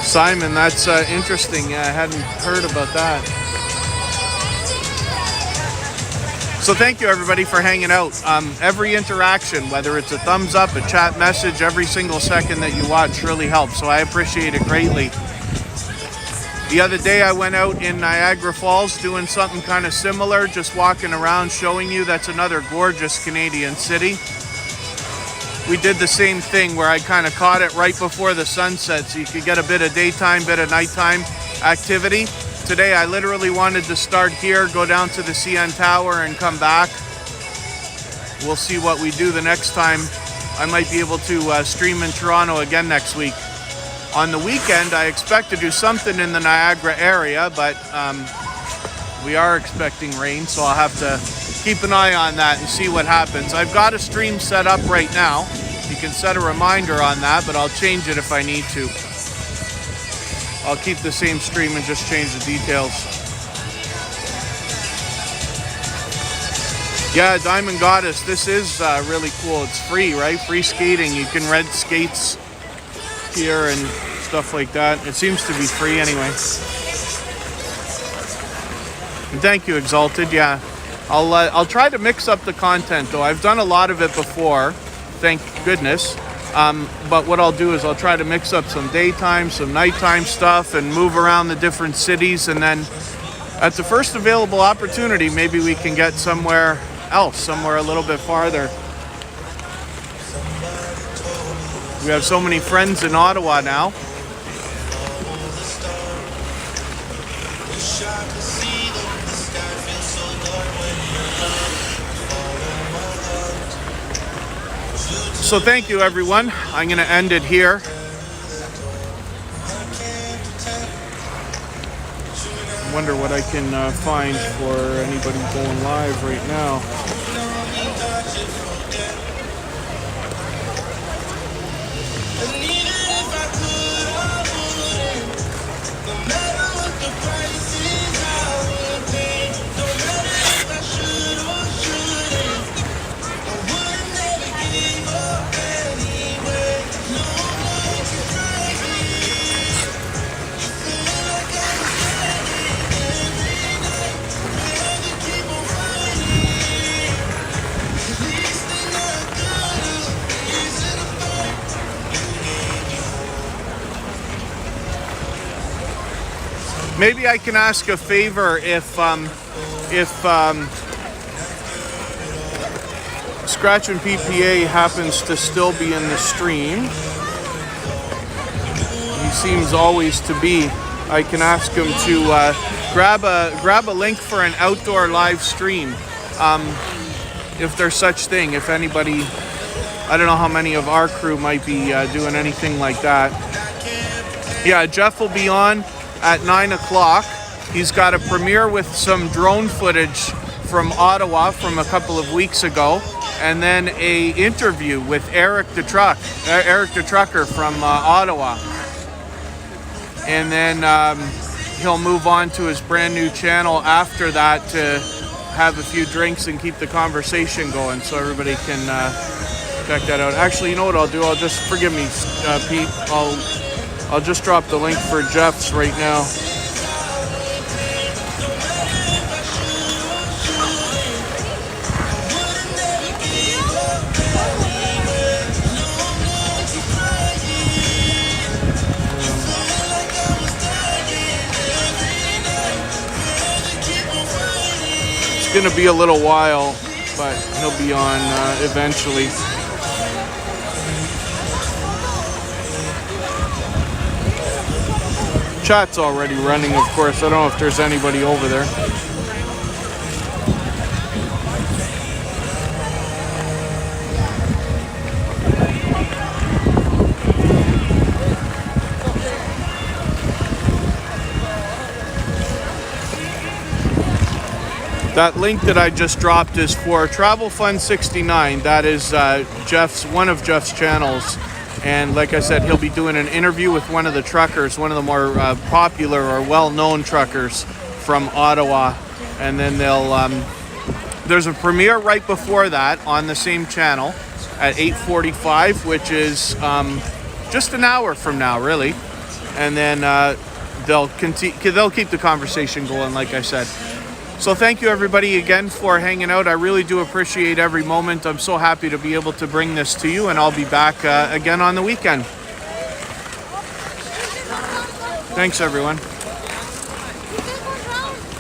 Simon, that's interesting. I hadn't heard about that. So thank you everybody for hanging out. Every interaction, whether it's a thumbs up, a chat message, every single second that you watch really helps. So I appreciate it greatly. The other day I went out in Niagara Falls doing something kind of similar, just walking around showing you. That's another gorgeous Canadian city. We did the same thing where I kind of caught it right before the sunset so you could get a bit of daytime, bit of nighttime activity. Today I literally wanted to start here, go down to the CN Tower and come back. We'll see what we do the next time. I might be able to stream in Toronto again next week. On the weekend, I expect to do something in the Niagara area, but we are expecting rain, so I'll have to keep an eye on that and see what happens. I've got a stream set up right now. You can set a reminder on that, but I'll change it if I need to. I'll keep the same stream and just change the details. Yeah, Diamond Goddess, this is really cool. It's free, right? Free skating. You can rent skates here and stuff like that. It seems to be free anyway. And thank you, Exalted. Yeah, I'll try to mix up the content though. I've done a lot of it before, thank goodness. But what I'll do is I'll try to mix up some daytime, some nighttime stuff, and move around the different cities. And then at the first available opportunity, maybe we can get somewhere else, somewhere a little bit farther. We have so many friends in Ottawa now. So thank you, everyone. I'm going to end it here. I wonder what I can find for anybody going live right now. Maybe I can ask a favor if Scratch and PPA happens to still be in the stream. He seems always to be. I can ask him to grab a link for an outdoor live stream, if there's such thing. If anybody, I don't know how many of our crew might be doing anything like that. Yeah, Jeff will be on at 9 o'clock. He's got a premiere with some drone footage from Ottawa from a couple of weeks ago, and then a interview with Eric the Trucker from Ottawa. And then he'll move on to his brand new channel after that to have a few drinks and keep the conversation going, so everybody can check that out. Actually, you know what I'll do? I'll just, forgive me, Pete, I'll just drop the link for Jeff's right now. It's gonna be a little while, but he'll be on eventually. Chat's already running, of course. I don't know if there's anybody over there. That link that I just dropped is for Travel Fund 69. That is one of Jeff's channels. And like I said, he'll be doing an interview with one of the truckers, one of the more popular or well-known truckers from Ottawa. And then there's a premiere right before that on the same channel at 8:45, which is just an hour from now, really. And then they'll keep the conversation going, like I said. So thank you, everybody, again for hanging out. I really do appreciate every moment. I'm so happy to be able to bring this to you, and I'll be back again on the weekend. Thanks, everyone.